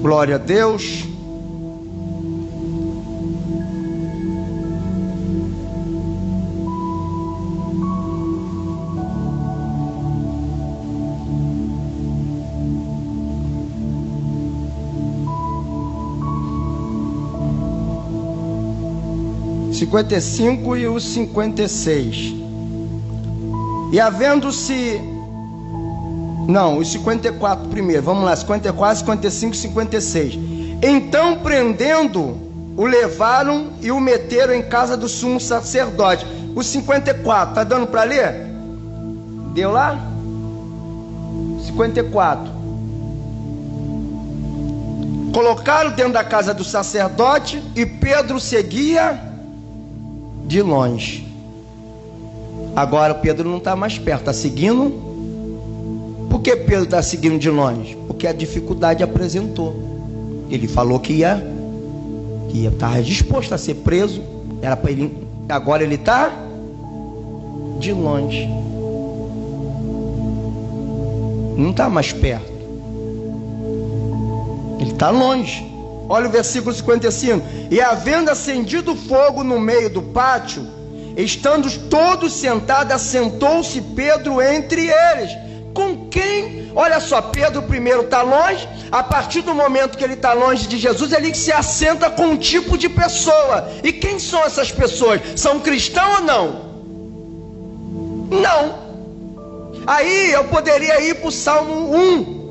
Glória a Deus. O 55 e o 56. E havendo-se... Não, o 54 primeiro. Vamos lá, 54, 55 e 56. Então, prendendo, o levaram e o meteram em casa do sumo sacerdote. O 54, tá dando para ler? Deu lá? 54. Colocaram dentro da casa do sacerdote e Pedro seguia de longe. Agora Pedro não está mais perto, está seguindo. Por que Pedro está seguindo de longe? Porque a dificuldade apresentou. Ele falou que ia estar disposto a ser preso. Era para ele. Agora ele está de longe. Não está mais perto. Ele está longe. Olha o versículo 55. E havendo acendido fogo no meio do pátio, estando todos sentados, assentou-se Pedro entre eles. Com quem? Olha só, Pedro primeiro está longe. A partir do momento que ele está longe de Jesus, ele se assenta com um tipo de pessoa. E quem são essas pessoas? São cristãos ou não? Não. Aí eu poderia ir para o Salmo 1,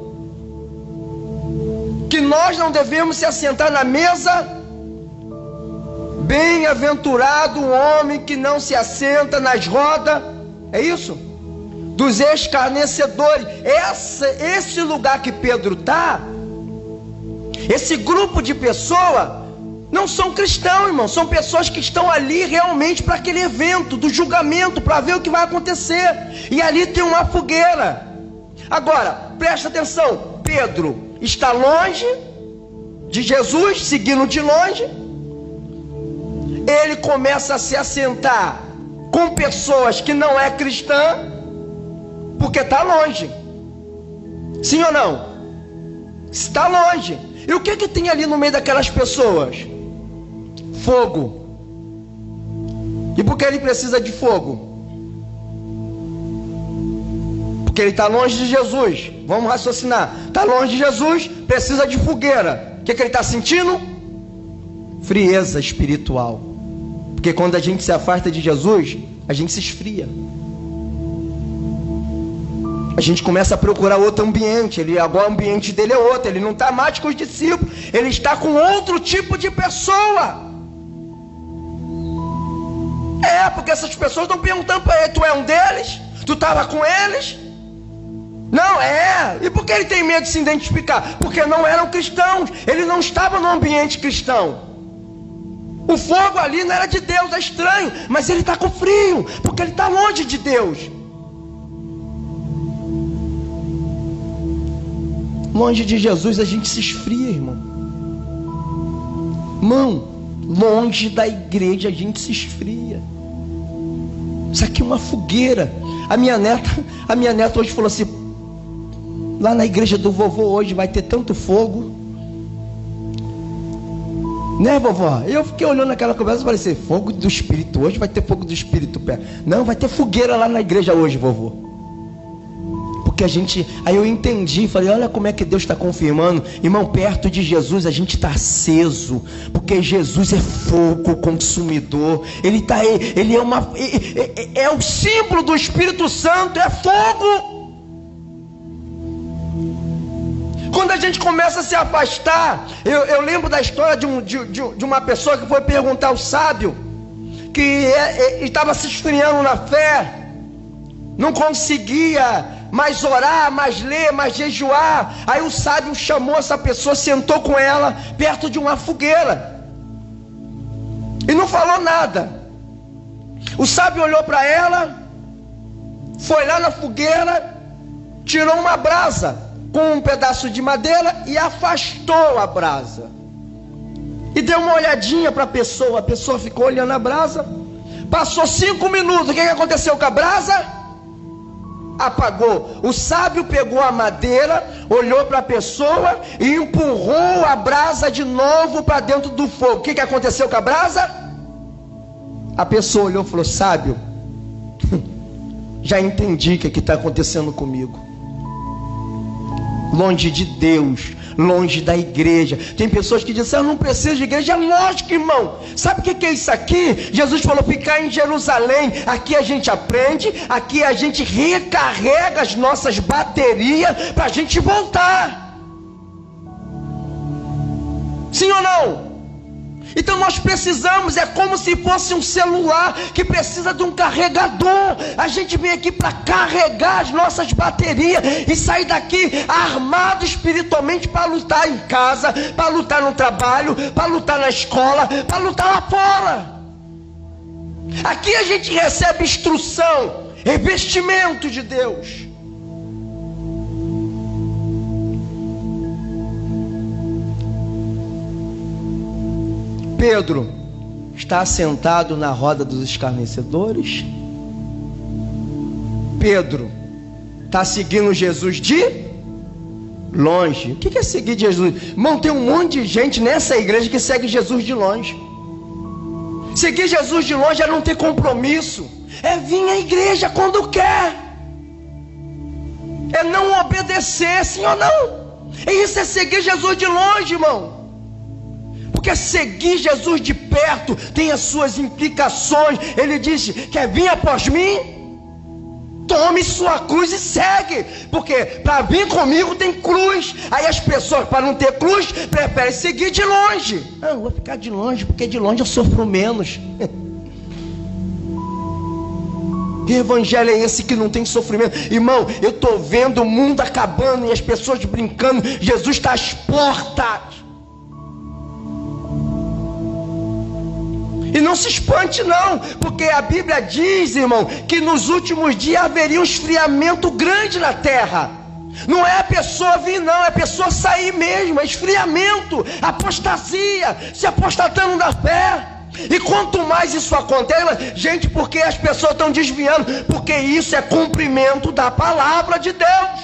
que nós não devemos se assentar na mesa. Bem-aventurado o homem que não se assenta nas rodas. É isso? Dos escarnecedores. Esse lugar que Pedro está, esse grupo de pessoas, não são cristãos, irmão. São pessoas que estão ali realmente para aquele evento do julgamento, para ver o que vai acontecer. E ali tem uma fogueira. Agora, presta atenção. Pedro está longe de Jesus, seguindo de longe. Ele começa a se assentar com pessoas que não é cristã, porque está longe. Sim ou não? Está longe. E o que tem ali no meio daquelas pessoas? Fogo. E por que ele precisa de fogo? Porque ele está longe de Jesus. Vamos raciocinar. Está longe de Jesus, precisa de fogueira. O que ele está sentindo? Frieza espiritual. Porque quando a gente se afasta de Jesus, a gente se esfria. A gente começa a procurar outro ambiente. Agora o ambiente dele é outro. Ele não está mais com os discípulos. Ele está com outro tipo de pessoa. Porque essas pessoas estão perguntando para ele: tu é um deles? Tu estava com eles? Não, E por que ele tem medo de se identificar? Porque não eram cristãos. Ele não estava no ambiente cristão. O fogo ali não era de Deus, é estranho. Mas ele está com frio, porque ele está longe de Deus. Longe de Jesus a gente se esfria, irmão. Irmão, longe da igreja a gente se esfria. Isso aqui é uma fogueira. A minha neta hoje falou assim: lá na igreja do vovô hoje vai ter tanto fogo. Né, vovó? Eu fiquei olhando aquela conversa e falei assim: fogo do Espírito, hoje vai ter fogo do Espírito. Não, vai ter fogueira lá na igreja hoje, vovô. Porque aí eu entendi, falei: olha como é que Deus está confirmando. Irmão, perto de Jesus a gente está aceso, porque Jesus é fogo consumidor. Ele é o símbolo do Espírito Santo, é fogo. Quando a gente começa a se afastar, eu lembro da história de uma pessoa que foi perguntar ao sábio, que estava se esfriando na fé, não conseguia mais orar, mais ler, mais jejuar. Aí o sábio chamou essa pessoa, sentou com ela perto de uma fogueira e não falou nada. O sábio olhou para ela, foi lá na fogueira, tirou uma brasa com um pedaço de madeira e afastou a brasa. E deu uma olhadinha para a pessoa ficou olhando a brasa. Passou 5 minutos, o que aconteceu com a brasa? apagou. O sábio pegou a madeira, olhou para a pessoa e empurrou a brasa de novo para dentro do fogo. O que aconteceu com a brasa? A pessoa olhou e falou: sábio, já entendi o que está acontecendo comigo. Longe de Deus, longe da igreja. Tem pessoas que dizem: eu não preciso de igreja. Lógico, irmão. Sabe o que é isso aqui? Jesus falou: ficar em Jerusalém. Aqui a gente aprende, aqui a gente recarrega as nossas baterias para a gente voltar. Sim ou não? Então nós precisamos, é como se fosse um celular que precisa de um carregador. A gente vem aqui para carregar as nossas baterias e sair daqui armado espiritualmente para lutar em casa, para lutar no trabalho, para lutar na escola, para lutar lá fora. Aqui a gente recebe instrução, revestimento de Deus. Pedro está sentado na roda dos escarnecedores. Pedro está seguindo Jesus de longe. O que é seguir Jesus? Irmão, tem um monte de gente nessa igreja que segue Jesus de longe. Seguir Jesus de longe é não ter compromisso, é vir à igreja quando quer, é não obedecer, sim ou não? Isso é seguir Jesus de longe, irmão. Porque seguir Jesus de perto tem as suas implicações. Ele disse: quer vir após mim? Tome sua cruz e segue. Porque para vir comigo tem cruz. Aí as pessoas, para não ter cruz, preferem seguir de longe. Não, vou ficar de longe, porque de longe eu sofro menos. Que evangelho é esse que não tem sofrimento? Irmão, eu estou vendo o mundo acabando e as pessoas brincando. Jesus está às portas. E não se espante não, porque a Bíblia diz, irmão, que nos últimos dias haveria um esfriamento grande na terra. Não é a pessoa vir não, é a pessoa sair mesmo, é esfriamento, apostasia, se apostatando da fé. E quanto mais isso acontece, gente, porque as pessoas estão desviando, porque isso é cumprimento da palavra de Deus.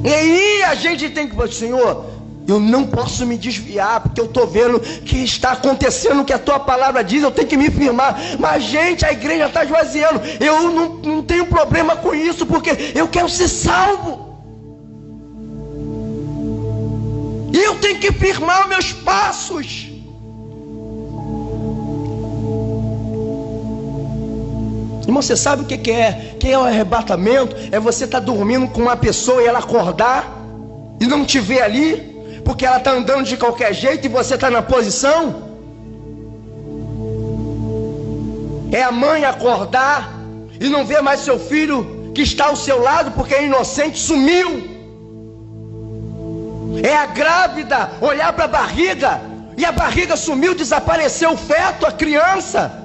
E aí a gente tem que falar: Senhor, eu não posso me desviar, porque eu estou vendo que está acontecendo o que a tua palavra diz, eu tenho que me firmar. Mas gente, a igreja está esvaziando. Eu não tenho problema com isso, porque eu quero ser salvo. E eu tenho que firmar os meus passos. Irmão, você sabe o que é? Que é o arrebatamento? É você estar dormindo com uma pessoa e ela acordar e não te ver ali, porque ela está andando de qualquer jeito e você está na posição. É a mãe acordar e não ver mais seu filho que está ao seu lado porque é inocente, sumiu. É a grávida olhar para a barriga e a barriga sumiu, desapareceu o feto, a criança,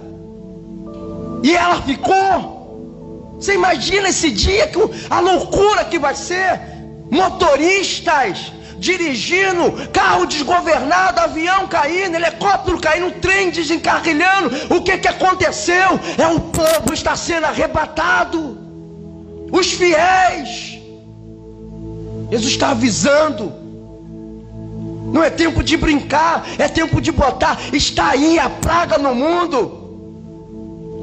e ela ficou. Você imagina esse dia, a loucura que vai ser? Motoristas dirigindo, carro desgovernado, avião caindo, helicóptero caindo, trem desencarrilhando. O que aconteceu? É o povo está sendo arrebatado, os fiéis. Jesus está avisando. Não é tempo de brincar, é tempo de botar. Está aí a praga no mundo.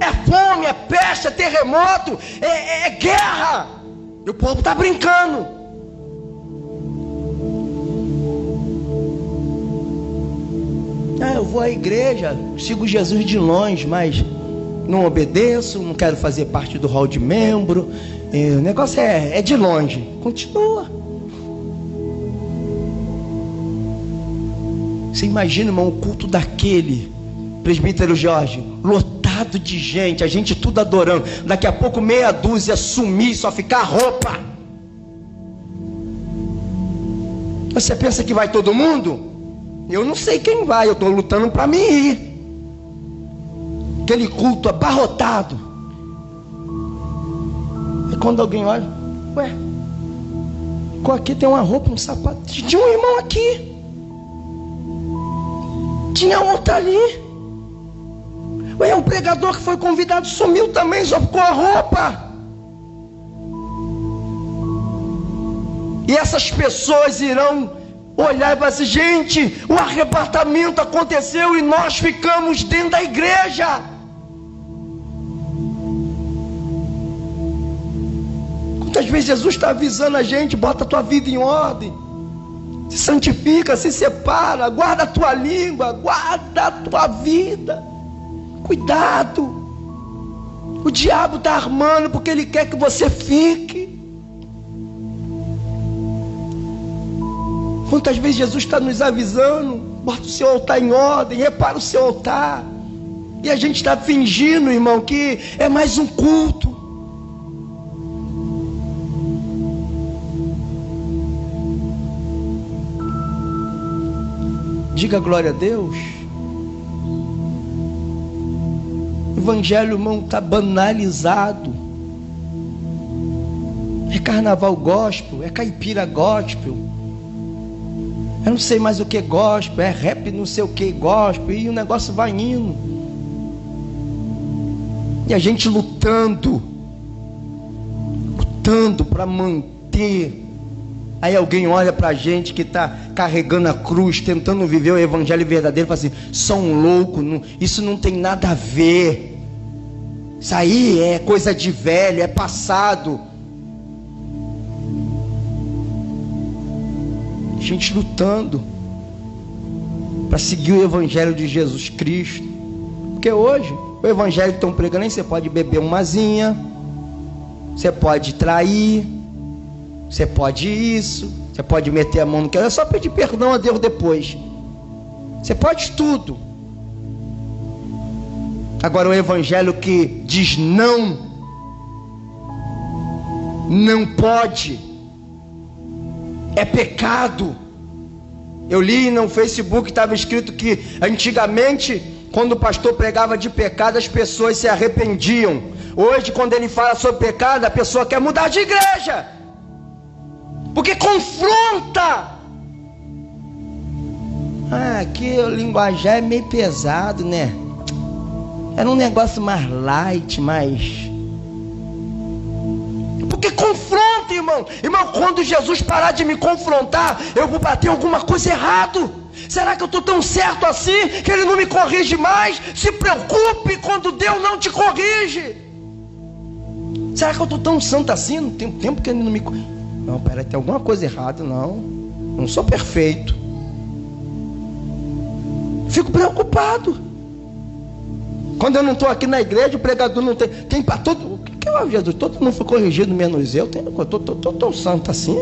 É fome, é peste, é terremoto, é guerra. E o povo está brincando. Eu vou à igreja, sigo Jesus de longe, mas não obedeço, não quero fazer parte do hall de membro. O negócio é de longe. Continua. Você imagina, irmão, o culto daquele presbítero Jorge, lotado de gente, a gente tudo adorando. Daqui a pouco meia dúzia sumir, só ficar roupa. Você pensa que vai todo mundo? Eu não sei quem vai, eu estou lutando para mim ir. Aquele culto abarrotado. E quando alguém olha, ué, aqui tem uma roupa, um sapato. Tinha um irmão aqui, tinha outro ali. É um pregador que foi convidado, sumiu também, só com a roupa. E essas pessoas irão olhar e falar assim: gente, o arrebatamento aconteceu e nós ficamos dentro da igreja. Quantas vezes Jesus está avisando a gente: bota a tua vida em ordem, se santifica, se separa, guarda a tua língua, guarda a tua vida, cuidado. O diabo está armando porque ele quer que você fique. Quantas vezes Jesus está nos avisando: bota o seu altar em ordem, repara o seu altar. E a gente está fingindo, irmão, que é mais um culto. Diga glória a Deus. O evangelho, irmão, está banalizado. É carnaval gospel, é caipira gospel. Eu não sei mais o que é gospel, é rap não sei o que gospel, e o negócio vai indo. E a gente lutando para manter. Aí alguém olha para a gente que está carregando a cruz, tentando viver o evangelho verdadeiro, e fala assim: são loucos, isso não tem nada a ver, isso aí é coisa de velho, é passado. A gente lutando para seguir o evangelho de Jesus Cristo, porque hoje o evangelho que estão pregando aí: você pode beber umazinha, você pode trair, você pode isso, você pode meter a mão no que é só pedir perdão a Deus depois. Você pode tudo. Agora o evangelho que diz não pode, é pecado. Eu li no Facebook, estava escrito que antigamente, quando o pastor pregava de pecado, as pessoas se arrependiam. Hoje, quando ele fala sobre pecado, a pessoa quer mudar de igreja, porque confronta. Aqui o linguajar é meio pesado, né? Era um negócio mais light, mais... Porque confronta, irmão. Irmão, quando Jesus parar de me confrontar, eu vou bater alguma coisa errado. Será que eu estou tão certo assim que ele não me corrige mais? Se preocupe quando Deus não te corrige. Será que eu estou tão santo assim? Não tem tempo que ele não me corrige. Não, peraí, tem alguma coisa errada. Não sou perfeito. Fico preocupado. Quando eu não estou aqui na igreja, o pregador não tem para todo... O que é Jesus? Todo mundo foi corrigido, menos eu. Estou tão santo assim.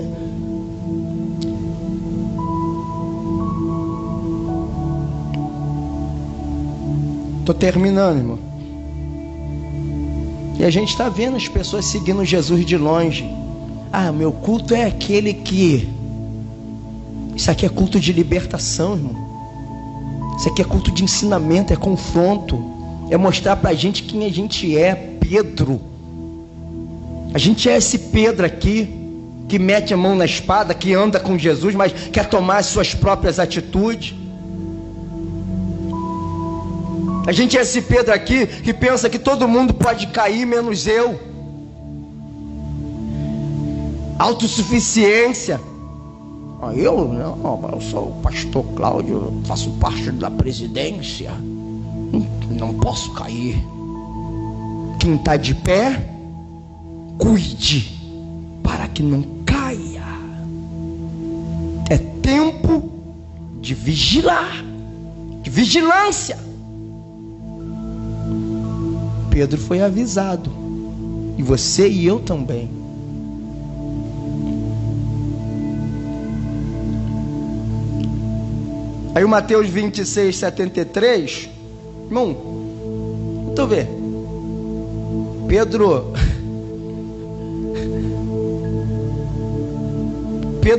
Estou terminando, irmão. E a gente está vendo as pessoas seguindo Jesus de longe. Meu culto é aquele que... Isso aqui é culto de libertação, irmão. Isso aqui é culto de ensinamento, é confronto. É mostrar pra gente quem a gente é. Pedro. A gente é esse Pedro aqui, que mete a mão na espada, que anda com Jesus, mas quer tomar as suas próprias atitudes. A gente é esse Pedro aqui, que pensa que todo mundo pode cair, menos eu. Autossuficiência. Eu sou o pastor Cláudio, faço parte da presidência, não posso cair. Quem está de pé, cuide para que não caia. É tempo de vigilar, de vigilância. Pedro foi avisado, e você e eu também. Aí o Mateus 26, 73, irmão, tu vê, Pedro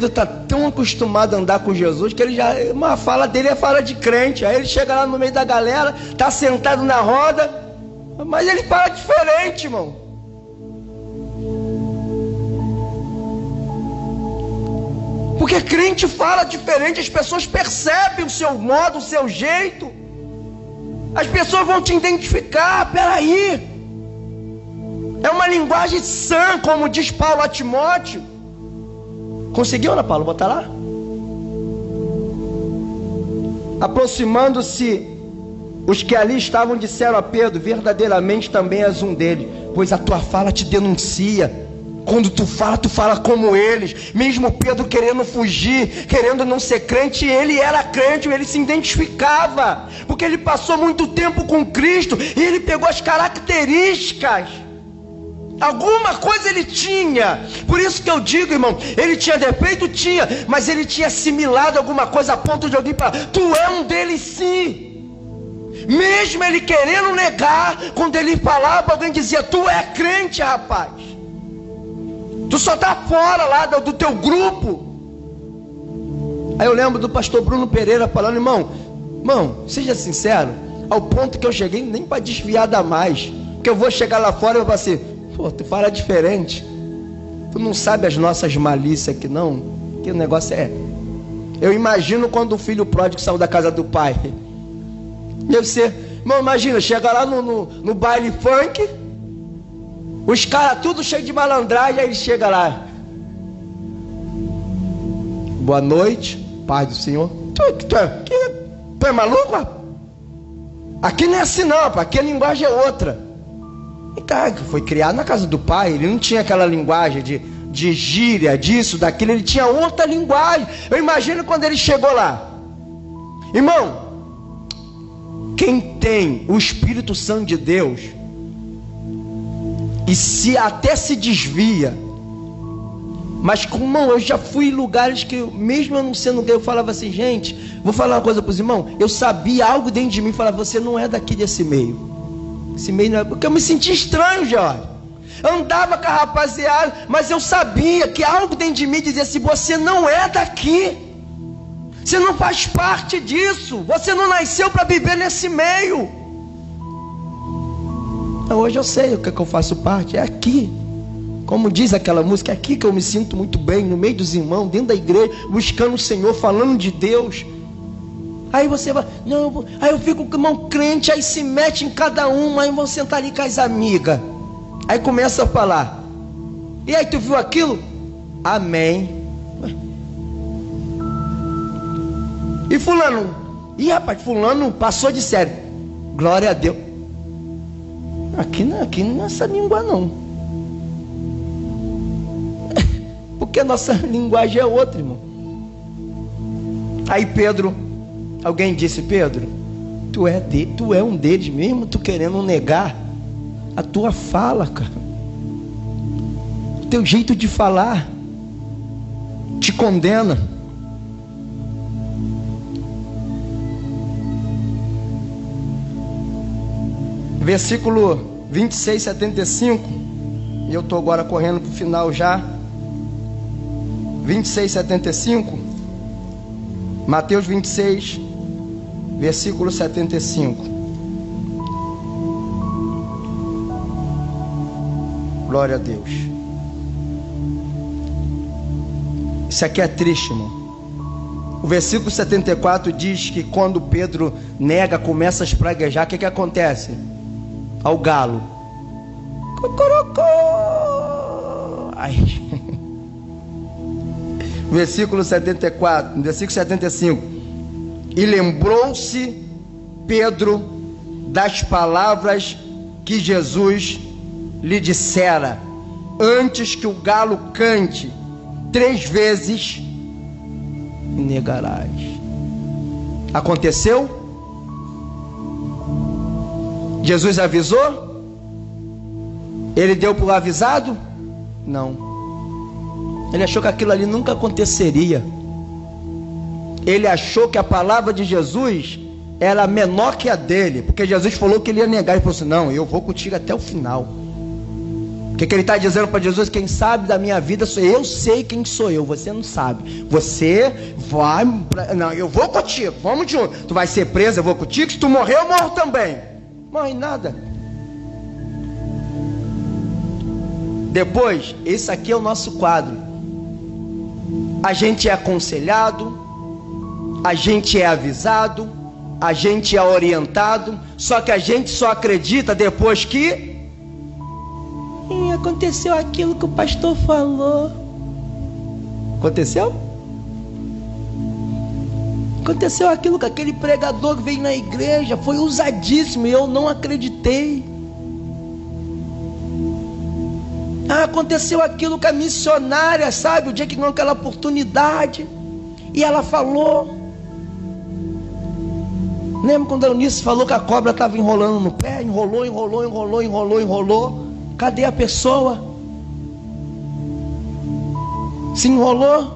está tão acostumado a andar com Jesus que ele já, uma fala dele é fala de crente. Aí ele chega lá no meio da galera, está sentado na roda, mas ele fala diferente, irmão. Porque crente fala diferente, as pessoas percebem o seu modo, o seu jeito. As pessoas vão te identificar. Peraí, é uma linguagem sã, como diz Paulo a Timóteo. Conseguiu, Ana Paula, botar lá? Aproximando-se os que ali estavam, disseram a Pedro: verdadeiramente também és um deles, pois a tua fala te denuncia. Quando tu fala como eles. Mesmo Pedro querendo fugir, querendo não ser crente, ele era crente, ele se identificava, porque ele passou muito tempo com Cristo, e ele pegou as características. Alguma coisa ele tinha. Por isso que eu digo, irmão, ele tinha defeito? Tinha, mas ele tinha assimilado alguma coisa a ponto de alguém falar: tu é um deles sim. Mesmo ele querendo negar, quando ele falava, alguém dizia: tu é crente, rapaz, tu só está fora lá do teu grupo. Aí eu lembro do pastor Bruno Pereira falando: irmão, seja sincero, ao ponto que eu cheguei nem para desviar da mais, porque eu vou chegar lá fora e eu vou assim: pô, tu fala diferente, tu não sabe as nossas malícias aqui não, que o negócio é... Eu imagino quando o filho pródigo saiu da casa do pai. Deve ser, irmão, imagina, chega lá no baile funk, os caras tudo cheio de malandragem, aí ele chega lá: boa noite, paz do Senhor. Tu é maluco, rapaz? Aqui não é assim não, rapaz. Aqui a linguagem é outra. E cara, foi criado na casa do pai, ele não tinha aquela linguagem de gíria, disso, daquilo, ele tinha outra linguagem. Eu imagino quando ele chegou lá. Irmão, quem tem o Espírito Santo de Deus e até se desvia, mas irmão, eu já fui em lugares que, mesmo eu não sendo gay, eu falava assim: gente, vou falar uma coisa para os irmãos, eu sabia algo dentro de mim, falava: você não é daqui desse meio, esse meio não é, porque eu me sentia estranho, Jorge. Eu andava com a rapaziada, mas eu sabia que algo dentro de mim dizia assim: você não é daqui, você não faz parte disso, você não nasceu para viver nesse meio. Hoje eu sei o que eu faço parte, é aqui. Como diz aquela música, é aqui que eu me sinto muito bem, no meio dos irmãos, dentro da igreja, buscando o Senhor, falando de Deus. Aí você vai, não, aí eu fico com o irmão crente, aí se mete em cada uma, aí vão sentar ali com as amigas. Aí começa a falar: e aí, tu viu aquilo? Amém. E fulano? Ih, rapaz, fulano passou de sério. Glória a Deus. Aqui não é essa língua não. Porque a nossa linguagem é outra, irmão. Aí Pedro, alguém disse: Pedro, tu é um deles mesmo, tu querendo negar a tua fala, cara. O teu jeito de falar te condena. Versículo 26, 75. E eu estou agora correndo para o final já. 26, 75. Mateus 26, versículo 75. Glória a Deus. Isso aqui é triste, irmão. O versículo 74 diz que quando Pedro nega, começa a espraguejar, o que acontece? Ao galo. Cocorocó. Ai. Versículo 74, versículo 75. E lembrou-se Pedro das palavras que Jesus lhe dissera: antes que o galo cante 3 vezes, me negarás. Aconteceu? Jesus avisou? Ele deu para o avisado? Não. Ele achou que aquilo ali nunca aconteceria. Ele achou que a palavra de Jesus era menor que a dele, porque Jesus falou que ele ia negar. Ele falou assim: não, eu vou contigo até o final. O que ele está dizendo para Jesus? Quem sabe da minha vida sou eu. Eu sei quem sou eu, você não sabe. Você vai, não, eu vou contigo, vamos junto. Tu vai ser preso, eu vou contigo. Se tu morrer, eu morro também. Morre nada. Depois, esse aqui é o nosso quadro. A gente é aconselhado, a gente é avisado, a gente é orientado, só que a gente só acredita depois que aconteceu aquilo que o pastor falou. Aconteceu? Aconteceu aquilo que aquele pregador que veio na igreja foi usadíssimo e eu não acreditei. Aconteceu aquilo com a missionária, sabe? O dia que ganhou aquela oportunidade e ela falou. Lembra quando a Eunice falou que a cobra estava enrolando no pé? Enrolou. Cadê a pessoa? Se enrolou.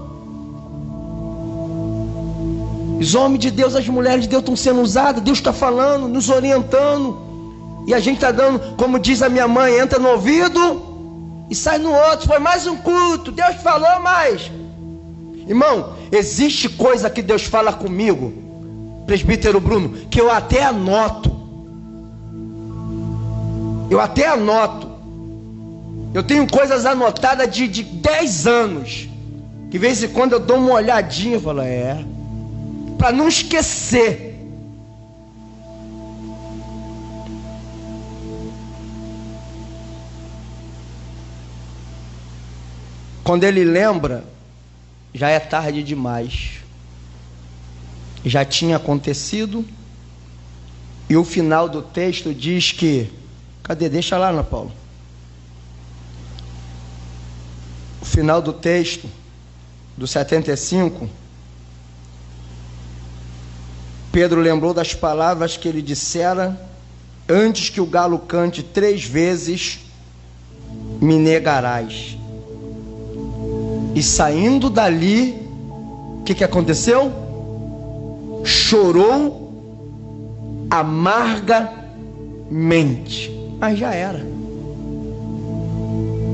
Os homens de Deus, as mulheres de Deus estão sendo usadas. Deus está falando, nos orientando. E a gente está dando, como diz a minha mãe, entra no ouvido e sai no outro. Foi mais um culto, Deus falou mais. Irmão, existe coisa que Deus fala comigo, presbítero Bruno, que eu até anoto. Eu tenho coisas anotadas de 10 anos, que de vez em quando eu dou uma olhadinha e falo, para não esquecer. Quando ele lembra, já é tarde demais. Já tinha acontecido. E o final do texto diz que... Cadê? Deixa lá, Ana Paula. O final do texto, do 75... Pedro lembrou das palavras que ele dissera: antes que o galo cante 3 vezes, me negarás. E saindo dali, o que aconteceu? Chorou amargamente. Mas já era.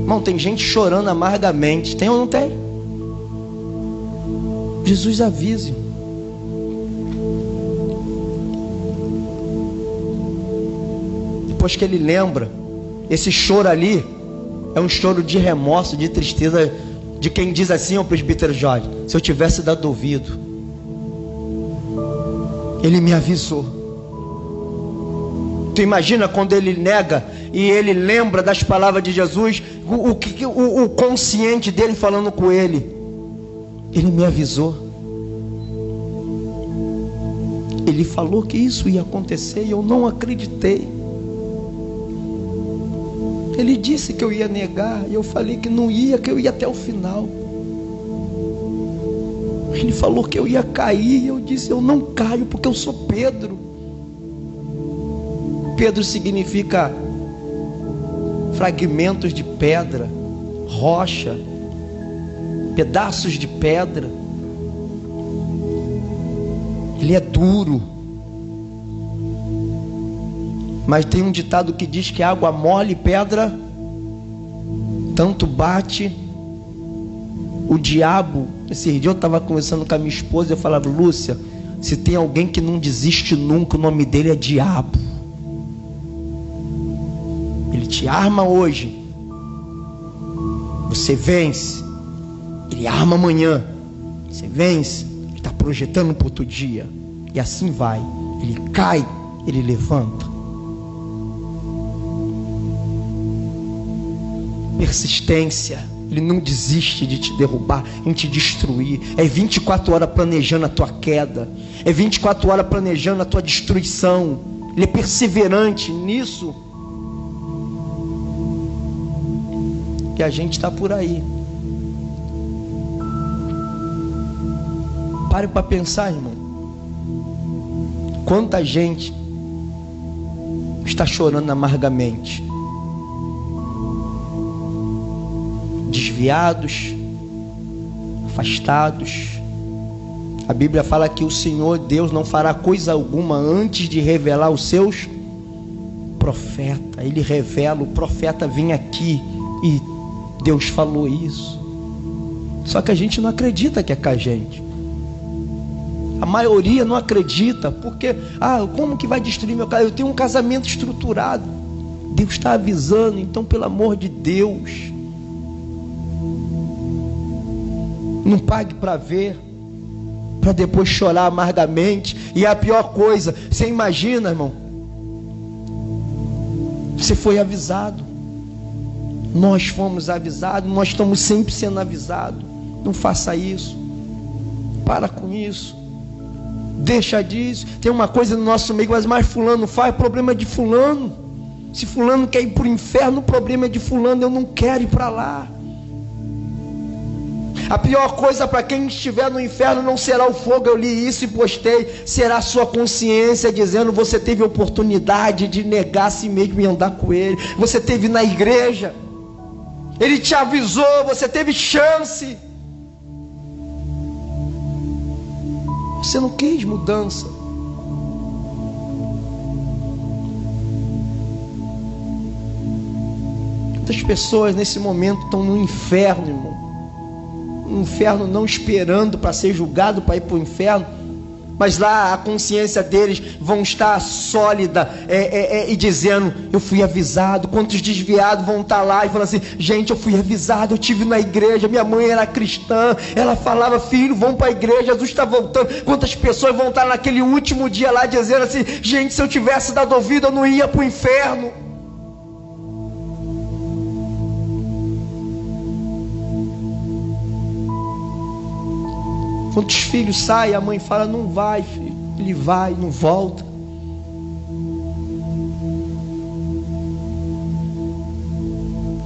Irmão, tem gente chorando amargamente. Tem ou não tem? Jesus avise. Depois que ele lembra, esse choro ali é um choro de remorso, de tristeza, de quem diz assim, presbítero Jorge: se eu tivesse dado ouvido, ele me avisou. Tu imagina quando ele nega e ele lembra das palavras de Jesus, o consciente dele falando com ele: ele me avisou, ele falou que isso ia acontecer e eu não acreditei. Ele disse que eu ia negar, e eu falei que não ia, que eu ia até o final. Ele falou que eu ia cair, e eu disse: eu não caio, porque eu sou Pedro. Pedro significa fragmentos de pedra, rocha, pedaços de pedra. Ele é duro. Mas tem um ditado que diz que água mole e pedra tanto bate. O diabo, esse dia eu estava conversando com a minha esposa, eu falava: Lúcia, se tem alguém que não desiste nunca, o nome dele é diabo. Ele te arma hoje, você vence. Ele arma amanhã, você vence. Ele está projetando para outro dia, e assim vai. Ele cai, ele levanta. Persistência. Ele não desiste de te derrubar, em te destruir. É 24 horas planejando a tua queda, é 24 horas planejando a tua destruição. Ele é perseverante nisso. E a gente está por aí. Pare para pensar, irmão. Quanta gente está chorando amargamente, desviados, afastados. A Bíblia fala que o Senhor Deus não fará coisa alguma antes de revelar os seus profetas. Ele revela, o profeta vem aqui e Deus falou isso. Só que a gente não acredita que é com a gente. A maioria não acredita, porque como que vai destruir meu casamento? Eu tenho um casamento estruturado. Deus está avisando, então pelo amor de Deus, não pague para ver. para depois chorar amargamente. E a pior coisa, você imagina, irmão, você foi avisado, nós fomos avisados, nós estamos sempre sendo avisados. Não faça isso, para com isso, deixa disso. Tem uma coisa no nosso meio, mas fulano faz, problema de fulano. Se fulano quer ir para o inferno, o problema é de fulano, eu não quero ir para lá. A pior coisa para quem estiver no inferno não será o fogo, eu li isso e postei, será a sua consciência dizendo: você teve oportunidade de negar a si mesmo e andar com ele. Você teve na igreja, ele te avisou, você teve chance, você não quis mudança. Muitas pessoas nesse momento estão no inferno, irmão. No inferno, não esperando para ser julgado, para ir para o inferno, mas lá a consciência deles vão estar sólida e dizendo: eu fui avisado. Quantos desviados vão estar lá e falando assim: gente, eu fui avisado, eu estive na igreja, minha mãe era cristã, ela falava: filho, vão para a igreja, Jesus está voltando. Quantas pessoas vão estar naquele último dia lá dizendo assim: gente, se eu tivesse dado ouvido, eu não ia para o inferno. Quantos filhos saem, a mãe fala: não vai, filho. Ele vai, não volta.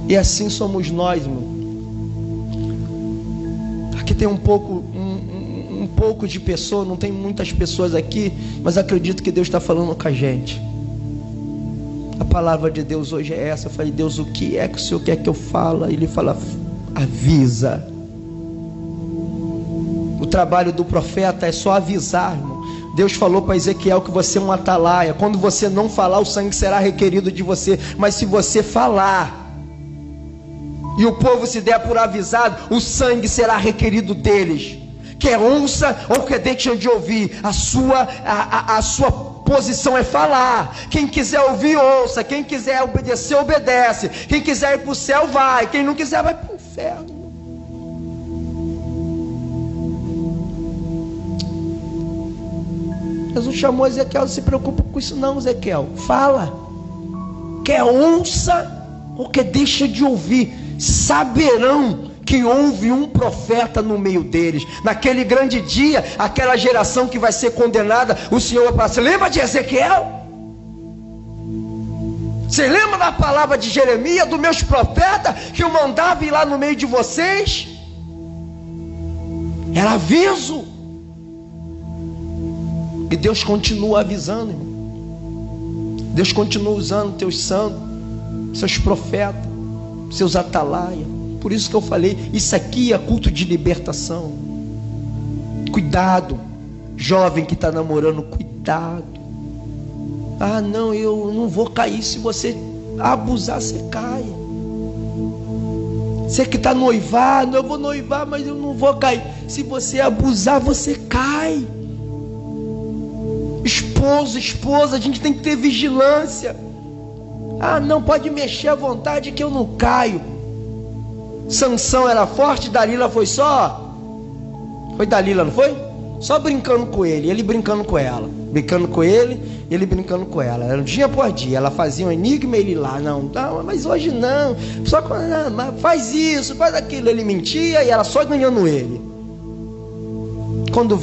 E assim somos nós, irmão. Aqui tem um pouco de pessoa, não tem muitas pessoas aqui, mas acredito que Deus está falando com a gente. A palavra de Deus hoje é essa. Eu falei: Deus, o que é que o Senhor quer que eu fale? Ele fala: avisa. O trabalho do profeta é só avisar, irmão. Deus falou para Ezequiel que você é um atalaia. Quando você não falar, o sangue será requerido de você. Mas se você falar e o povo se der por avisado, o sangue será requerido deles. Quer ouça ou quer deixe de ouvir, a sua posição é falar. Quem quiser ouvir, ouça. Quem quiser obedecer, obedece. Quem quiser ir para o céu, vai. Quem não quiser, vai para o inferno. Jesus chamou Ezequiel: não se preocupa com isso não, Ezequiel. Fala. Quer ouça ou quer deixa de ouvir, saberão que houve um profeta no meio deles. Naquele grande dia, aquela geração que vai ser condenada, o Senhor vai falar: você lembra de Ezequiel? Você lembra da palavra de Jeremias, dos meus profetas, que eu mandava ir lá no meio de vocês? Era aviso. E Deus continua avisando, irmão. Deus continua usando teus santos, seus profetas, seus atalaias. Por isso que eu falei, isso aqui é culto de libertação. Cuidado, jovem que está namorando, cuidado. Ah, não, eu não vou cair. Se você abusar, você cai. Você que está noivado: eu vou noivar, mas eu não vou cair. Se você abusar, você cai. Esposa, a gente tem que ter vigilância. Ah, não, pode mexer à vontade que eu não caio. Sansão era forte, Dalila foi só. Foi Dalila, não foi? Só brincando com ele, ele brincando com ela. Brincando com ele, ele brincando com ela. Era um dia por dia, ela fazia um enigma, ele lá: não, mas hoje não. Só faz isso, faz aquilo. Ele mentia e ela só ganhando ele. Quando